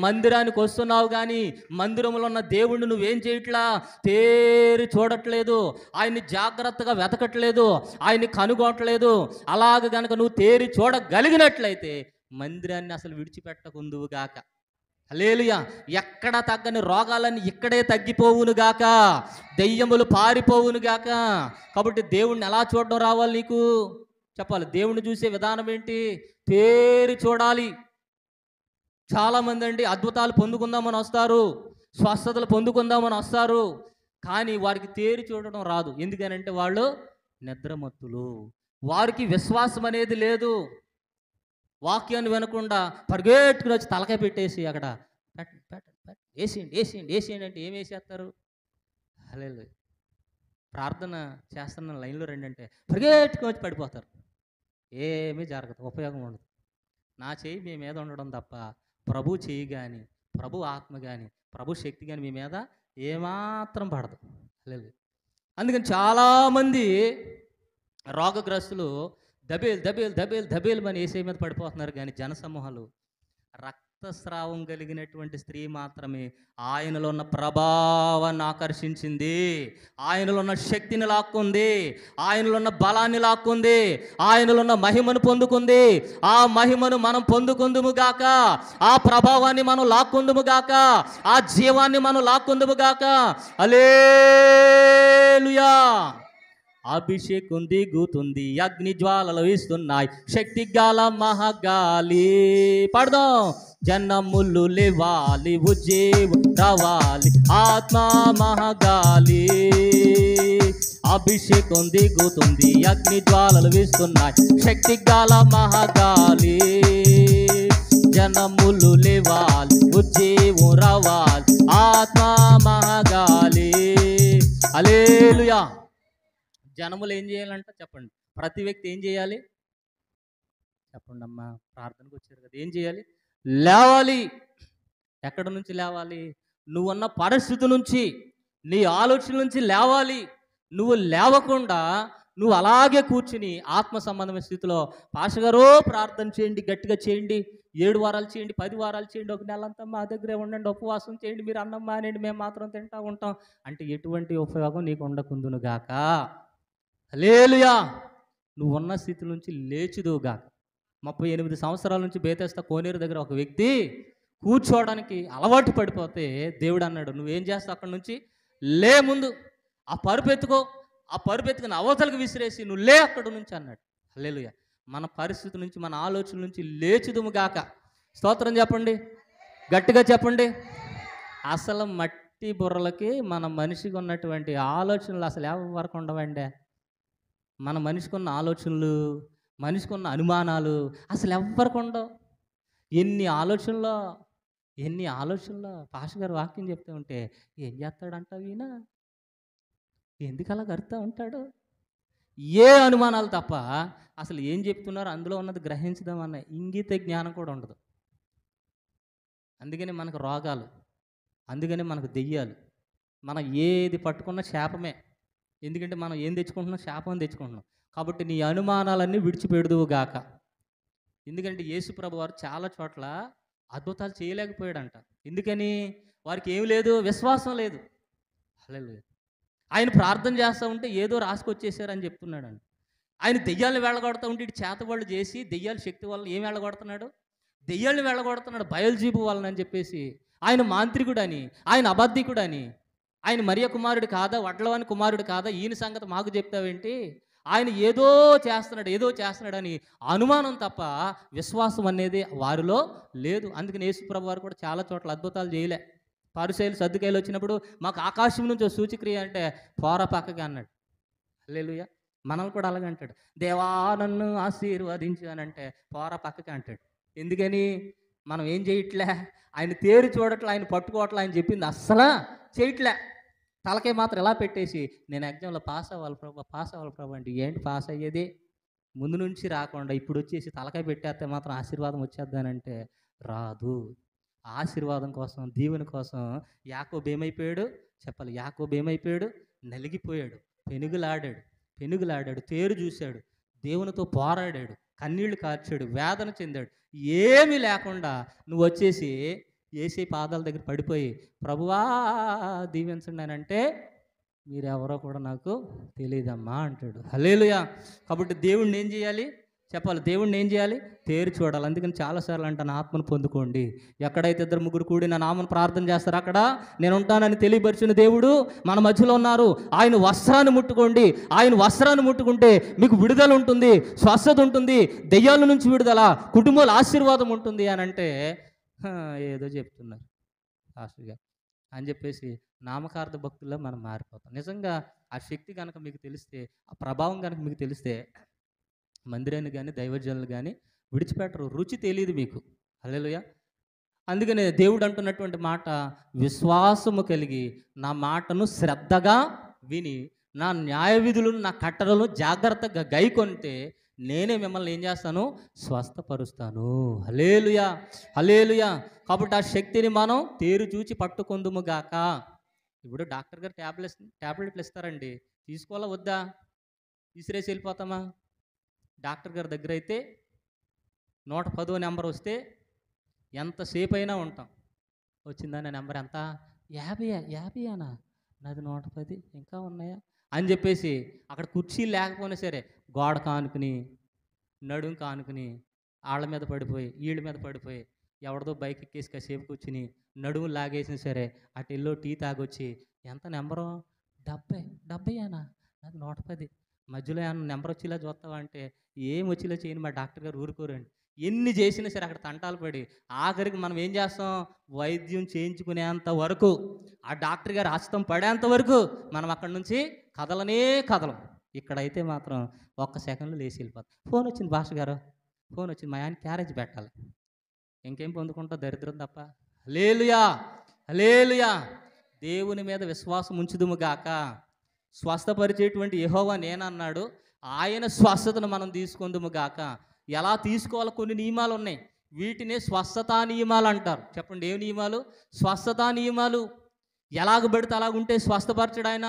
మందిరానికి వస్తున్నావు కానీ మందిరంలో ఉన్న దేవుణ్ణి నువ్వేం చేయట్లా? తేరి చూడట్లేదు, ఆయన్ని జాగ్రత్తగా వెతకట్లేదు, ఆయన్ని కనుగొనట్లేదు. అలాగ గనక నువ్వు తేరి చూడగలిగినట్లయితే మందిరాన్ని అసలు విడిచిపెట్టకుందువుగాక. హల్లెలూయా. ఎక్కడ తగ్గని రోగాలన్నీ ఇక్కడే తగ్గిపోవునుగాక, దెయ్యములు పారిపోవునుగాక. కాబట్టి దేవుణ్ణి ఎలా చూడడం రావాలి నీకు? చెప్పాలి. దేవుణ్ణి చూసే విధానం ఏంటి? తేరి చూడాలి. చాలామంది అండి అద్భుతాలు పొందుకుందామని వస్తారు, స్వస్థతలు పొందుకుందామని వస్తారు, కానీ వారికి తేరి చూడడం రాదు. ఎందుకనంటే వాళ్ళు నిద్రమత్తులు, వారికి విశ్వాసం అనేది లేదు. వాక్యాన్ని వినకుండా పరిగెట్టుకుని వచ్చి తలకాయ పెట్టేసి అక్కడ వేసేయండి వేసేయండి వేసేయండి అంటే ఏం వేసేస్తారు? హల్లెలూయా. ప్రార్థన చేస్తున్న లైన్లో రండి అంటే పరిగెట్టుకుని వచ్చి పడిపోతారు. ఏమీ జరగదు, ఉపయోగం ఉండదు. నా చేయి మీ మీద ఉండడం తప్ప ప్రభు చేయి కానీ, ప్రభు ఆత్మ కానీ, ప్రభు శక్తి కానీ మీ మీద ఏమాత్రం పడదు. లేదు. అందుకని చాలామంది రోగగ్రస్తులు దబేల్ దబేల్ దబేల్ దబేల్ అని ఏసై మీద పడిపోతున్నారు. కానీ జనసమూహాలు, రక్తస్రావం కలిగినటువంటి స్త్రీ మాత్రమే ఆయనలో ఉన్న ప్రభావాన్ని ఆకర్షించింది, ఆయనలో ఉన్న శక్తిని లాక్కుంది, ఆయనలో ఉన్న బలాన్ని లాక్కుంది, ఆయనలో ఉన్న మహిమను పొందుకుంది. ఆ మహిమను మనం పొందుకుందుముగాక, ఆ ప్రభావాన్ని మనం లాక్కుందుముగాక, ఆ జీవాన్ని మనం లాక్కుందుముగాక. హల్లెలూయా. అభిషేకం దిగుతుంది, అగ్ని జ్వాలలు ఇస్తున్నాయి, శక్తి గాల మహాగాలి. పడదాం. జనములు లేవాలి, ఉజ్జీవం రావాలి, ఆత్మ మహాగాలి. అభిషేకం దిగుతుంది, అగ్ని జ్వాలలు ఇస్తున్నాయి, శక్తి గాల మహాగాలి. జనములు లేవాలి, ఉజ్జీవం రావాలి, ఆత్మ మహాగాలి. హల్లెలూయా. జనములు ఏం చేయాలంట చెప్పండి? ప్రతి వ్యక్తి ఏం చేయాలి చెప్పండి అమ్మా? ప్రార్థనకు వచ్చారు కదా, ఏం చేయాలి? లేవాలి. ఎక్కడ నుంచి లేవాలి? నువ్వున్న పరిస్థితి నుంచి, నీ ఆలోచన నుంచి లేవాలి. నువ్వు లేవకుండా నువ్వు అలాగే కూర్చుని ఆత్మ సంబంధమైన స్థితిలో పాస్టర్ గారు ప్రార్థన చేయండి, గట్టిగా చేయండి, 7 వారాలు చేయండి, 10 వారాలు చేయండి, 1 నెలంతా మా దగ్గరే ఉండండి, ఉపవాసం చేయండి, మీరు అన్నం మానేయండి, మేము మాత్రం తింటా ఉంటాం అంటే ఎటువంటి ఉపయోగం నీకు ఉండకుందునుగాక. హల్లెలూయా. నువ్వు ఉన్న స్థితి నుంచి లేచిదువుగాక. 38 సంవత్సరాల నుంచి బేతెస్తా కోనేరు దగ్గర ఒక వ్యక్తి కూర్చోవడానికి అలవాటు పడిపోతే దేవుడు అన్నాడు, నువ్వేం చేస్తావు? అక్కడి నుంచి లే, ముందు ఆ పరుపు ఎత్తుకో, ఆ పరుపు ఎత్తుకుని అవతలకు విసిరేసి నువ్వు లే అక్కడి నుంచి అన్నాడు. హల్లెలూయా. మన పరిస్థితి నుంచి, మన ఆలోచన నుంచి లేచిదుముగాక. స్తోత్రం చెప్పండి, గట్టిగా చెప్పండి. అసలు మట్టి బుర్రలకి మన మనిషికి ఉన్నటువంటి ఆలోచనలు అసలు ఎవరికి ఉండవండి. మన మనిషికి ఉన్న ఆలోచనలు, మనిషికి ఉన్న అనుమానాలు అసలు ఎవ్వరికి ఉండవు. ఎన్ని ఆలోచనలో పాస్టర్ గారు వాక్యం చెప్తూ ఉంటే ఏం చేస్తాడంటావు ఈయన, ఎందుకు అలా గరుతూ ఉంటాడు, ఏ అనుమానాలు తప్ప అసలు ఏం చెప్తున్నారో అందులో ఉన్నది గ్రహించడం ఇంగిత జ్ఞానం కూడా ఉండదు. అందుకని మనకు రోగాలు, అందుకని మనకు దెయ్యాలు. మనం ఏది పట్టుకున్న శాపమే. ఎందుకంటే మనం ఏం తెచ్చుకుంటున్నాం? శాపం తెచ్చుకుంటున్నాం. కాబట్టి నీ అనుమానాలన్నీ విడిచిపెడుదువుగాక. ఎందుకంటే యేసు ప్రభు వారు చాలా చోట్ల అద్భుతాలు చేయలేకపోయాడంట. ఎందుకని? వారికి ఏం లేదు, విశ్వాసం లేదు. హల్లెలూయా. ఆయన ప్రార్థన చేస్తూ ఉంటే ఏదో రాసుకొచ్చేసారని చెప్తున్నాడండి. ఆయన దెయ్యాలను వెళ్ళగొడతా ఉంటే ఇటు చేతబడులు చేసి దెయ్యాల శక్తి వల్ల ఏం వెళ్ళగొడుతున్నాడు? దెయ్యాలను వెళ్ళగొడుతున్నాడు బయల్జీబు వలన అని చెప్పేసి. ఆయన మాంత్రికుడని, ఆయన అబద్ధికుడని, ఆయన మరియ కుమారుడు కాదా, వడ్లవాని కుమారుడు కాదా, ఈయన సంగతి మాకు చెప్తావేంటి? ఆయన ఏదో చేస్తున్నాడని అనుమానం తప్ప విశ్వాసం అనేది వారిలో లేదు. అందుకని యేసుప్రభు వారు కూడా చాలా చోట్ల అద్భుతాలు చేయలే. పరిసయ్యులు సద్దుకాయలు వచ్చినప్పుడు మాకు ఆకాశం నుంచి ఒక సూచక్రియ అంటే పోరా పక్కగా అన్నాడు. హల్లెలూయా. మనల్ని కూడా అలాగే అంటాడు, దేవా నన్ను ఆశీర్వదించు అని అంటే పోరా పక్కగా అంటాడు. ఎందుకని? మనం ఏం చేయట్లే, ఆయన తేరు చూడట్లే, ఆయన పట్టుకోవట్లే, ఆయన చెప్పింది అస్సలా చేయట్లే. తలకాయ మాత్రం ఎలా పెట్టేసి, నేను ఎగ్జామ్‌లో పాస్ అవ్వాలి ప్రభు, పాస్ అవ్వాలి ప్రభు అంటే, ఏంటి పాస్ అయ్యేది? ముందు నుంచి రాకుండా ఇప్పుడు వచ్చేసి తలకాయ పెట్టేస్తే మాత్రం ఆశీర్వాదం వచ్చేద్దానంటే రాదు. ఆశీర్వాదం కోసం, దీవెన కోసం యాకోబు ఏమైపోయాడు? చెప్పాలి. యాకోబు ఏమైపోయాడు? నలిగిపోయాడు, పెనుగులాడాడు, పెనుగులాడాడు, తేరు చూశాడు, దేవునితో పోరాడాడు, కన్నీళ్లు కార్చాడు, వేదన చెందాడు. ఏమీ లేకుండా నువ్వు వచ్చేసి యేసయ్య పాదాల దగ్గర పడిపోయి ప్రభువా దీవించండి అని అంటే మీరెవరో కూడా నాకు తెలియదమ్మా అంటాడు. హల్లెలూయా. కాబట్టి దేవుణ్ణి ఏం చేయాలి? చెప్పాలి. దేవుణ్ణి ఏం చేయాలి? తేరు చూడాలి. అందుకని చాలాసార్లు అంటాను, ఆత్మను పొందుకోండి. ఎక్కడైతే ఇద్దరు ముగ్గురు కూడి నా నామను ప్రార్థన చేస్తారో అక్కడ నేను ఉంటానని తెలియపరిచిన దేవుడు మన మధ్యలో ఉన్నారు. ఆయన వస్త్రాన్ని ముట్టుకోండి. ఆయన వస్త్రాన్ని ముట్టుకుంటే మీకు విడుదల ఉంటుంది, స్వస్థత ఉంటుంది, దెయ్యాల నుంచి విడుదల, కుటుంబాల ఆశీర్వాదం ఉంటుంది అని అంటే ఏదో చెప్తున్నారు పాస్టర్ గారు అని చెప్పేసి నామకార్థ భక్తుల్లో మనం మారిపోతాం. నిజంగా ఆ శక్తి కనుక మీకు తెలిస్తే, ఆ ప్రభావం కనుక మీకు తెలిస్తే మందిరాన్ని కానీ దైవజనులు కానీ విడిచిపెట్టరు. రుచి తెలియదు మీకు. హల్లెలూయా. అందుకనే దేవుడు అంటున్నటువంటి మాట, విశ్వాసము కలిగి నా మాటను శ్రద్ధగా విని నా న్యాయ విధులను, నా కట్టడలను జాగ్రత్తగా గైకొంటే నేనే మిమ్మల్ని ఏం చేస్తాను? స్వస్థపరుస్తాను. హల్లెలూయా, హల్లెలూయా. కాబట్టి ఆ శక్తిని మనం తేరు చూచి పట్టుకుందుము గాక. ఇప్పుడు డాక్టర్ గారు ట్యాబ్లెట్లు ఇస్తారండి, తీసుకోవాలా వద్దా? విసిరేసి వెళ్ళిపోతామా? డాక్టర్ గారి దగ్గర అయితే 110 నెంబర్ వస్తే ఎంతసేపు అయినా ఉంటాం. వచ్చిందా నెంబర్ ఎంత? 50 నాది 110 ఇంకా ఉన్నాయా అని చెప్పేసి అక్కడ కుర్చీలు లేకపోయినా సరే గోడ కానుకుని, నడుం కానుకుని, వాళ్ళ మీద పడిపోయి, వీళ్ళ మీద పడిపోయి, ఎవరిదో బైక్ ఎక్కేసి కాసేపు కూర్చుని నడుము లాగేసినా సరే అటు ఎల్లో టీ తాగొచ్చి ఎంత నెంబరు? 70 నాది 110. మధ్యలో ఏమన్నా నెంబర్ వచ్చేలా చూస్తావా అంటే ఏం వచ్చేలా చేయను, మా డాక్టర్ గారు ఊరుకోరండి. ఎన్ని చేసినా సరే అక్కడ తంటాలు పడి ఆఖరికి మనం ఏం చేస్తాం? వైద్యం చేయించుకునేంత వరకు, ఆ డాక్టర్ గారు హస్తం పడేంత వరకు మనం అక్కడి నుంచి కదలనే కదలం. ఇక్కడైతే మాత్రం ఒక్క సెకండ్లో లేచి వెళ్ళిపోతాం. ఫోన్ వచ్చింది భాష గారు, ఫోన్ వచ్చింది, మా ఆయన క్యారేజ్ పెట్టాలి. ఇంకేం పొందుకుంటావు? దరిద్రం తప్ప. హల్లెలూయా, హల్లెలూయా. దేవుని మీద విశ్వాసం ఉంచుదుము గాక. స్వస్థపరిచేటువంటి యెహోవా నేనన్నాడు, ఆయన స్వస్థతను మనం తీసుకుందుము గాక. ఎలా తీసుకోవాలో కొన్ని నియమాలు ఉన్నాయి. వీటినే స్వస్థతా నియమాలు అంటారు. చెప్పండి, ఏ నియమాలు? స్వస్థతా నియమాలు. ఎలాగ పడితే అలాగుంటే స్వస్థపరచడు ఆయన,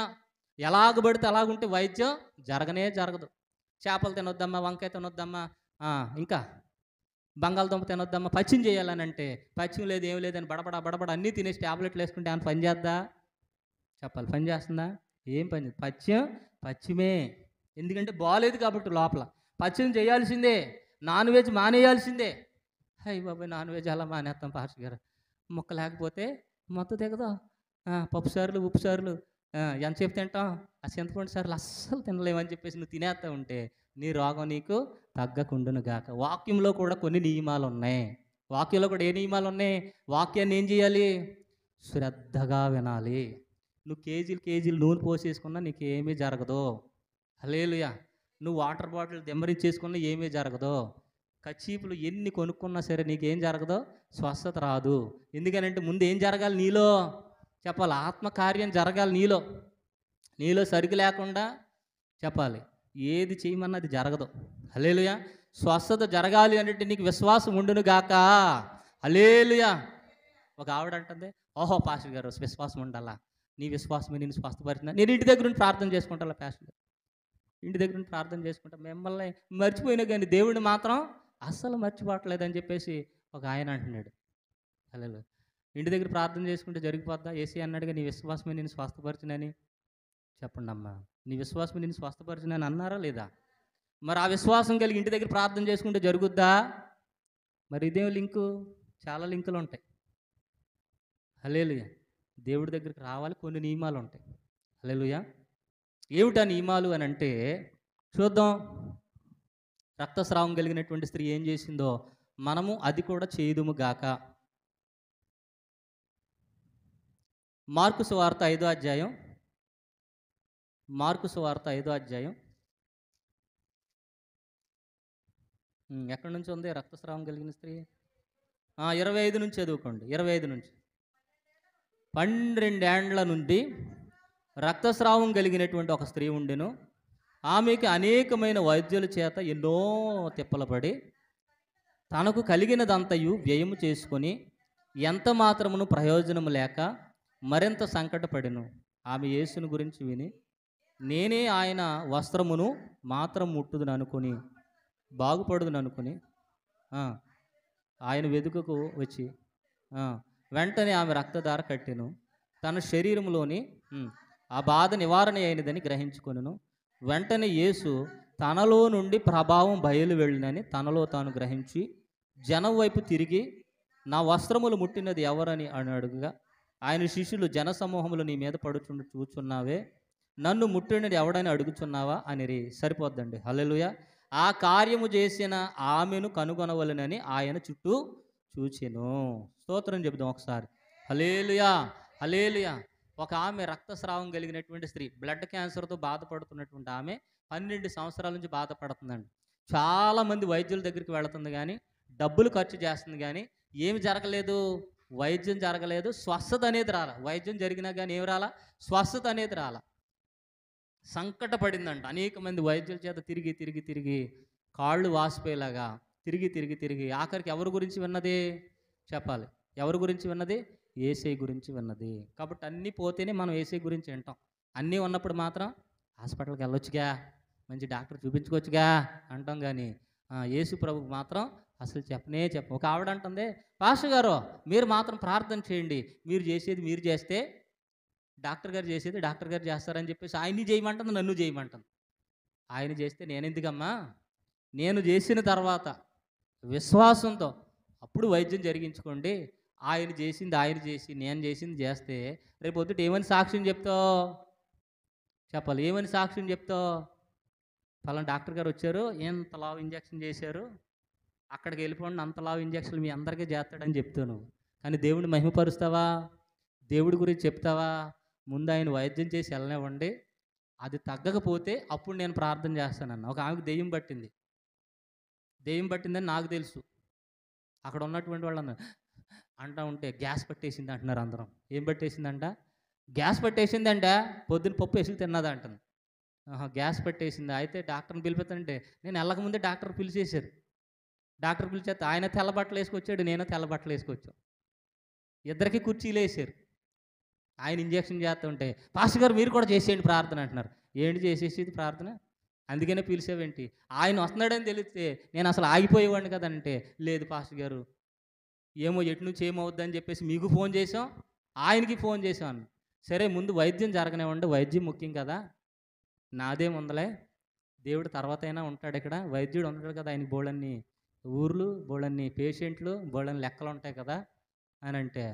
ఎలాగ పడితే అలాగుంటే వైద్యం జరగనే జరగదు. చేపలు తినొద్దమ్మా, వంకాయ తినొద్దమ్మా, ఇంకా బంగాళదుంప తినొద్దమ్మా, పచ్చిం చేయాలని అంటే పచ్చిం లేదు, ఏం లేదని బడబడ అన్నీ తినేసి ట్యాబ్లెట్లు వేసుకుంటే ఏమైనా పని చేద్దా? చెప్పాలి, పని చేస్తుందా? ఏం పని చేయదు. పచ్చిం పచ్చిమే. ఎందుకంటే బాగాలేదు కాబట్టి లోపల. పచ్చిం చేయాల్సిందే, నాన్ వెజ్ మానేయాల్సిందే. అయ్యి బాబాయ్, నాన్ వెజ్ అలా మానేస్తాం పాస్టర్ గారు, ముక్క లేకపోతే మొత్తం దిగదు. పప్పు సార్లు, ఉప్పు సార్లు ఎంతసేపు తింటాం? ఆ చింతపండు సార్లు అస్సలు తినలేమని చెప్పేసి నువ్వు తినేస్తా ఉంటే నీ రోగం నీకు తగ్గకుండును గాక. వాక్యంలో కూడా కొన్ని నియమాలు ఉన్నాయి. వాక్యంలో కూడా ఏ నియమాలు ఉన్నాయి? వాక్యాన్ని ఏం చేయాలి? శ్రద్ధగా వినాలి. నువ్వు కేజీలు నూనె పోసేసుకున్నా నీకేమీ జరగదు. హల్లెలూయా. నువ్వు వాటర్ బాటిల్ దెమ్మరించేసుకున్నా ఏమీ జరగదు. కచీపులు ఎన్ని కొనుక్కున్నా సరే నీకేం జరగదో? స్వస్థత రాదు. ఎందుకనంటే ముందు ఏం జరగాలి నీలో? చెప్పాలి, ఆత్మకార్యం జరగాలి నీలో. నీలో సరుకు లేకుండా చెప్పాలి, ఏది చేయమన్నది జరగదు. హల్లెలూయా. స్వస్థత జరగాలి అంటే నీకు విశ్వాసం ఉండును గాక. హల్లెలూయా. ఒక ఆవిడ అంటుంది, ఓహో పాస్టర్ గారు విశ్వాసం ఉండాలా, నీ విశ్వాసమే నేను స్వస్థపరిచిన. నేను ఇంటి దగ్గర నుండి ప్రార్థన చేసుకుంటా పాస్టర్ గారు, ఇంటి దగ్గర నుండి ప్రార్థన చేసుకుంటా, మిమ్మల్ని మర్చిపోయినా కానీ దేవుడిని మాత్రం అస్సలు మర్చిపోవట్లేదని చెప్పేసి ఒక ఆయన అంటున్నాడు. హల్లెలూయా. ఇంటి దగ్గర ప్రార్థన చేసుకుంటే జరిగిపోద్దా? యేసయ్య అన్నాడుగా, నీ విశ్వాసమే నేను స్వస్థపరిచినని. చెప్పండి అమ్మా, నీ విశ్వాసమే నేను స్వస్థపరిచినని అన్నారా లేదా? మరి ఆ విశ్వాసం కలిగి ఇంటి దగ్గర ప్రార్థన చేసుకుంటే జరుగుద్దా? మరి ఇదేం లింకు? చాలా లింకులు ఉంటాయి. హల్లెలూయా. దేవుడి దగ్గరికి రావాలి, కొన్ని నియమాలు ఉంటాయి. హల్లెలూయా. ఏమిటా నియమాలు అని అంటే చూద్దాం. రక్తస్రావం కలిగినటువంటి స్త్రీ ఏం చేసిందో మనము అది కూడా చేయుదుము గాక. మార్కు సువార్త 5వ అధ్యాయం, మార్కు సువార్త 5వ అధ్యాయం. ఎక్కడి నుంచి ఉంది రక్తస్రావం కలిగిన స్త్రీ? 25 నుంచి చదువుకోండి. 25 నుంచి. 12 ఏండ్ల నుండి రక్తస్రావం కలిగినటువంటి ఒక స్త్రీ ఉండెను. ఆమెకి అనేకమైన వైద్యుల చేత ఎన్నో తిప్పలు పడి తనకు కలిగినదంతయు వ్యయము చేసుకొని ఎంత మాత్రమును ప్రయోజనము లేక మరింత సంకటపడెను. ఆమె యేసుని గురించి విని, నేనే ఆయన వస్త్రమును మాత్రం ముట్టుదును అనుకుని, బాగుపడుదును అనుకుని ఆయన వెదుకకు వచ్చి వెంటనే ఆమె రక్తధార కట్టెను. తన శరీరంలోని ఆ బాధ నివారణ అయినదని గ్రహించుకొనెను. వెంటనే యేసు తనలో నుండి ప్రభావం బయలు వెళ్ళినని తనలో తాను గ్రహించి జనం వైపు తిరిగి, నా వస్త్రములు ముట్టినది ఎవరని అని అడుగుగా, ఆయన శిష్యులు, జనసమూహములు నీ మీద పడుచుండి చూచున్నావే, నన్ను ముట్టినది ఎవడని అడుగుచున్నావా అని. సరిపోద్దండి. హల్లెలూయా. ఆ కార్యము చేసిన ఆమెను కనుగొనవలెనని ఆయన చుట్టూ చూచెను. స్తోత్రం చెబుదాం ఒకసారి. హల్లెలూయా, హల్లెలూయా. ఒక ఆమె రక్తస్రావం కలిగినటువంటి స్త్రీ, బ్లడ్ క్యాన్సర్తో బాధపడుతున్నటువంటి ఆమె 12 సంవత్సరాల నుంచి బాధపడుతుందండి. చాలామంది వైద్యుల దగ్గరికి వెళుతుంది, కానీ డబ్బులు ఖర్చు చేస్తుంది, కానీ ఏమి జరగలేదు, వైద్యం జరగలేదు, స్వస్థత అనేది రాలా. వైద్యం జరిగినా కానీ ఏమి రాలా, స్వస్థత అనేది రాలా. సంకట పడిందంట. అనేక మంది వైద్యుల చేత తిరిగి తిరిగి తిరిగి కాళ్ళు వాసిపోయేలాగా తిరిగి ఆఖరికి ఎవరి గురించి విన్నది చెప్పాలి. ఎవరి గురించి విన్నది? యేసయ్య గురించి విన్నది. కాబట్టి అన్నీ పోతేనే మనం యేసయ్య గురించి వింటాం. అన్నీ ఉన్నప్పుడు మాత్రం హాస్పిటల్కి వెళ్ళొచ్చుగా, మంచి డాక్టర్ చూపించుకోవచ్చుగా అంటాం, కానీ యేసు ప్రభుకు మాత్రం అసలు చెప్పనే చెప్పం. ఒక ఆవిడ అంటుంది, పాస్టర్ గారు మీరు మాత్రం ప్రార్థన చేయండి, మీరు చేసేది మీరు చేస్తే డాక్టర్ గారు చేసేది డాక్టర్ గారు చేస్తారని చెప్పేసి ఆయన్ని చేయమంటుంది, నన్ను చేయమంటుంది. ఆయన చేస్తే నేనెందుకమ్మా, నేను చేసిన తర్వాత విశ్వాసంతో అప్పుడు వైద్యం జరిగించుకోండి. ఆయన చేసింది ఆయన చేసి నేను చేసింది చేస్తే రేపు పొద్దుట ఏమని సాక్ష్యం చెప్తావు చెప్పాలి. ఏమని సాక్ష్యం చెప్తావు? ఫలానా డాక్టర్ గారు వచ్చారు, ఎంత లావు ఇంజక్షన్ చేశారు, అక్కడికి వెళ్ళిపోండి, అంత లావు ఇంజక్షన్లు మీ అందరికీ చేస్తాడని చెప్తాను. కానీ దేవుడిని మహిమపరుస్తావా? దేవుడి గురించి చెప్తావా? ముందు ఆయన వైద్యం చేసి వెళ్ళనివ్వండి, అది తగ్గకపోతే అప్పుడు నేను ప్రార్థన చేస్తానన్న. ఒక ఆమెకు దెయ్యం పట్టిందని నాకు తెలుసు. అక్కడ ఉన్నటువంటి వాళ్ళు అంటూ ఉంటే గ్యాస్ పట్టేసింది అంటున్నారు అందరం. ఏం పట్టేసిందంట? గ్యాస్ పట్టేసిందంట. పొద్దున్న పప్పు వేసుకు తిన్నదా అంటుంది. గ్యాస్ పట్టేసింది. అయితే డాక్టర్ని పిలిపిస్తుంటే నేను వెళ్ళకముందే డాక్టర్ పిలిచేశారు. డాక్టర్ పిలిచేస్తే ఆయన తెల్ల బట్టలు వేసుకొచ్చాడు, నేను తెల్ల బట్టలు వేసుకొచ్చాం. ఇద్దరికి కుర్చీలు వేసారు. ఆయన ఇంజక్షన్ చేస్తుంటే పాస్టర్ గారు మీరు కూడా చేసేయండి ప్రార్థన అంటున్నారు. ఏంటి చేసేసేది ప్రార్థన? అందుకనే పిలిచేవేంటి? ఆయన వస్తున్నాడని తెలిస్తే నేను అసలు ఆగిపోయేవాడిని కదంటే, లేదు పాస్టర్ గారు ఏమో ఎటు నుంచి ఏమవుద్దని చెప్పేసి మీకు ఫోన్ చేసాం, ఆయనకి ఫోన్ చేసాం. సరే ముందు వైద్యం జరగనివ్వండి, వైద్యం ముఖ్యం కదా, నాదేముందలే, దేవుడు తర్వాత అయినా ఉంటాడు, ఇక్కడ వైద్యుడు ఉంటాడు కదా, ఆయనకి బోళ్ళన్ని ఊర్లు, బోళ్ళన్ని పేషెంట్లు, బోళ్ళన్ని లెక్కలు ఉంటాయి కదా అని అంటే,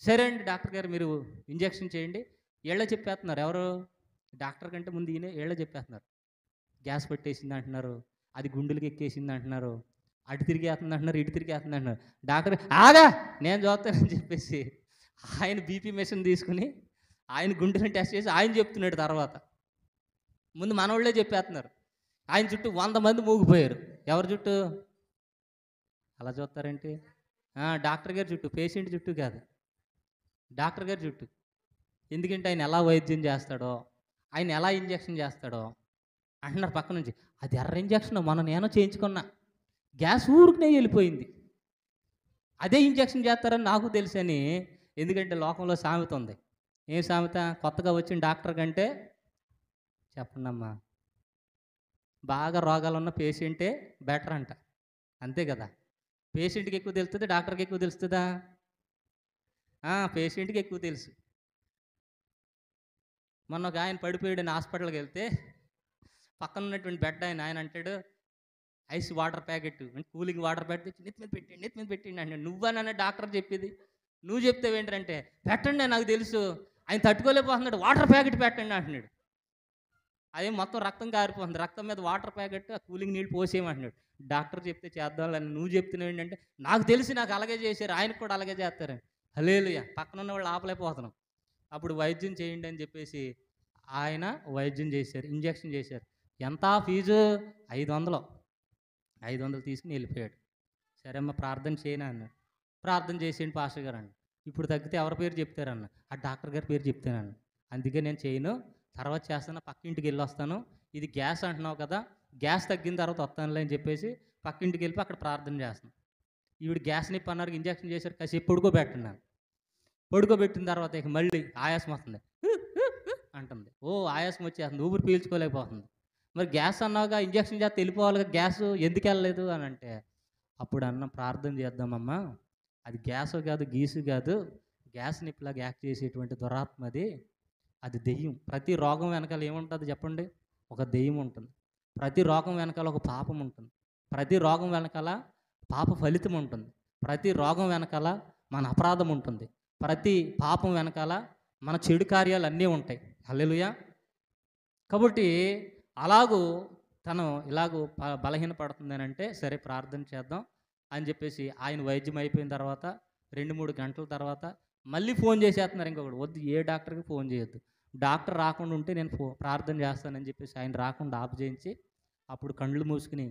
సరే అండి డాక్టర్ గారు మీరు ఇంజక్షన్ చేయండి. ఏళ్ళే చెప్పేస్తున్నారు. ఎవరు? డాక్టర్ కంటే ముందు ఈయన ఏళ్ళే చెప్పేస్తున్నారు. గ్యాస్ పట్టేసింది అంటున్నారు, అది గుండెలకి ఎక్కేసింది అంటున్నారు, అటు తిరిగేస్తుంది అంటున్నారు, ఇటు తిరిగేస్తుంది అంటున్నారు. డాక్టర్ ఆగా నేను చూస్తానని చెప్పేసి ఆయన బీపీ మెషిన్ తీసుకుని ఆయన గుండెలను టెస్ట్ చేసి ఆయన చెప్తున్నాడు. తర్వాత ముందు మనోళ్ళే చెప్పేస్తున్నారు. ఆయన చుట్టూ 100 మంది మూగిపోయారు. ఎవరి చుట్టూ? అలా చూస్తారేంటి? డాక్టర్ గారి చుట్టూ, పేషెంట్ చుట్టూ కాదు, డాక్టర్ గారి చుట్టూ. ఎందుకంటే ఆయన ఎలా వైద్యం చేస్తాడో, ఆయన ఎలా ఇంజక్షన్ చేస్తాడో అంటున్నారు పక్క నుంచి. అది ఎర్ర ఇంజక్షన్ నేను చేయించుకున్నా, గ్యాస్ ఊరికనే వెళ్ళిపోయింది, అదే ఇంజక్షన్ చేస్తారని నాకు తెలుసని. ఎందుకంటే లోకంలో సామెత ఉంది. ఏం సామెత? కొత్తగా వచ్చిన డాక్టర్ కంటే చెప్పండి అమ్మా, బాగా రోగాలు ఉన్న పేషెంటే బెటర్ అంట. అంతే కదా? పేషెంట్కి ఎక్కువ తెలుస్తుంది, డాక్టర్కి ఎక్కువ తెలుస్తుందా? పేషెంట్కి ఎక్కువ తెలుసు. మొన్న ఒక ఆయన పడిపోయాడని హాస్పిటల్కి వెళ్తే పక్కన ఉన్నటువంటి బెడ్ ఆయన అంటాడు, ice water packet, cooling water packet తెచ్చి నెత్తి మీద పెట్టండి అంటాడు. నువ్వనన్న డాక్టర్ చెప్పేది, నువ్వు చెప్తావు ఏంటంటే పెట్టండి నాకు తెలుసు, ఆయన తట్టుకోలేకపోతున్నాడు, వాటర్ ప్యాకెట్ పెట్టండి అంటున్నాడు. అదే మొత్తం రక్తం కారిపోతుంది, రక్తం మీద వాటర్ ప్యాకెట్, ఆ కూలింగ్ నీళ్ళు పోసేయమంటున్నాడు. డాక్టర్ చెప్తే చేద్దాం, నువ్వు చెప్తున్నావు ఏంటంటే నాకు తెలిసి నాకు అలాగే చేశారు, ఆయనకు కూడా అలాగే చేస్తారని. హల్లెలూయా. పక్కన ఉన్న వాళ్ళు ఆపలేకపోతున్నాం. అప్పుడు వైద్యం చేయండి అని చెప్పేసి ఆయన వైద్యం చేశారు, ఇంజక్షన్ చేశారు. ఎంత ఫీజు? 500 తీసుకుని వెళ్ళిపోయాడు. సరే అమ్మ ప్రార్థన చేయనా అన్నాడు. ప్రార్థన చేసేయండి పాస్టర్ గారు అండి. ఇప్పుడు తగ్గితే ఎవరి పేరు చెప్తారన్న? ఆ డాక్టర్ గారి పేరు చెప్తానన్న. అందుకే నేను చేయను, తర్వాత చేస్తాను, పక్కింటికి వెళ్ళి వస్తాను. ఇది గ్యాస్ అంటున్నావు కదా, గ్యాస్ తగ్గిన తర్వాత వస్తానులే అని చెప్పేసి పక్కింటికి వెళ్ళి అక్కడ ప్రార్థన చేస్తాను. ఈవిడ గ్యాస్ నిప్పు అన్నారు, ఇంజక్షన్ చేశారు, కాసేపు పడుకోబెట్టున్నాను. పడుకోబెట్టిన తర్వాత ఇక మళ్ళీ ఆయాసం వస్తుంది, అంటుంది. ఓ ఆయాసం వచ్చేస్తుంది, ఊపిరి పీల్చుకోలేకపోతుంది. మరి గ్యాస్ అన్నావుగా, ఇంజక్షన్ చేస్తే వెళ్ళిపోవాలిగా, గ్యాస్ ఎందుకు వెళ్ళలేదు అని అంటే, అప్పుడు అన్న ప్రార్థన చేద్దామమ్మా, అది గ్యాస్ కాదు, గీసు కాదు, గ్యాస్ నిప్పులాగా యాక్ట్ చేసేటువంటి దురాత్మది, అది దెయ్యం. ప్రతి రోగం వెనకాల ఏముంటుంది చెప్పండి? ఒక దెయ్యం ఉంటుంది. ప్రతి రోగం వెనకాల ఒక పాపం ఉంటుంది. ప్రతి రోగం వెనకాల పాప ఫలితం ఉంటుంది. ప్రతి రోగం వెనకాల మన అపరాధం ఉంటుంది. ప్రతి పాపం వెనకాల మన చెడు కార్యాలు అన్నీ ఉంటాయి. హల్లెలూయా. కాబట్టి అలాగూ తను ఇలాగూ బలహీనపడుతుంది అని అంటే, సరే ప్రార్థన చేద్దాం అని చెప్పేసి ఆయన వైద్యం అయిపోయిన తర్వాత 2-3 గంటల తర్వాత మళ్ళీ ఫోన్ చేసేస్తున్నారు ఇంకొకటి. వద్దు, ఏ డాక్టర్కి ఫోన్ చేయొద్దు, డాక్టర్ రాకుండా ఉంటే నేను ప్రార్థన చేస్తానని చెప్పేసి ఆయన రాకుండా ఆపు చేయించి, అప్పుడు కళ్ళు మూసుకుని,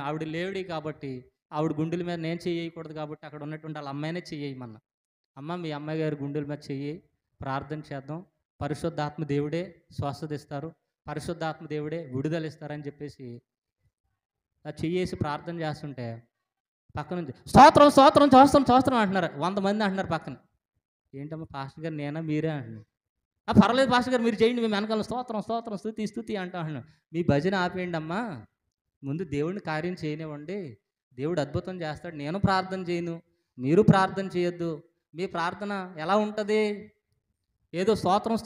ఆవిడ లేడీ కాబట్టి ఆవిడ గుండెల మీద నేను చేయకూడదు కాబట్టి అక్కడ ఉన్నటువంటి వాళ్ళ అమ్మాయినే చెయ్యమన్నా. అమ్మ, మీ అమ్మాయి గారి గుండెల మీద చెయ్యి, ప్రార్థన చేద్దాం, పరిశుద్ధాత్మ దేవుడే స్వస్థత ఇస్తారు, పరిశుద్ధాత్మ దేవుడే విడుదల ఇస్తారని చెప్పేసి చెయ్యేసి ప్రార్థన చేస్తుంటే పక్క నుంచి స్తోత్రం స్తోత్రం స్తోత్రం స్తోత్రం అంటున్నారు. 100 మంది అంటున్నారు పక్కన. ఏంటమ్మా పాస్టర్ గారు, నేనా మీరే అంటున్నారు. పర్లేదు పాస్టర్ గారు, మీరు చేయండి, మేము వెనకాల స్తోత్రం స్తోత్రం స్తుతి స్తుతి అంటున్నాను. మీ భజన ఆపేయండి అమ్మా, ముందు దేవుడిని కార్యం చేయనివ్వండి, దేవుడు అద్భుతం చేస్తాడు. నేను ప్రార్థన చేయను, మీరు ప్రార్థన చేయొద్దు. మీ ప్రార్థన ఎలా ఉంటుంది? ఏదో స్తోత్రం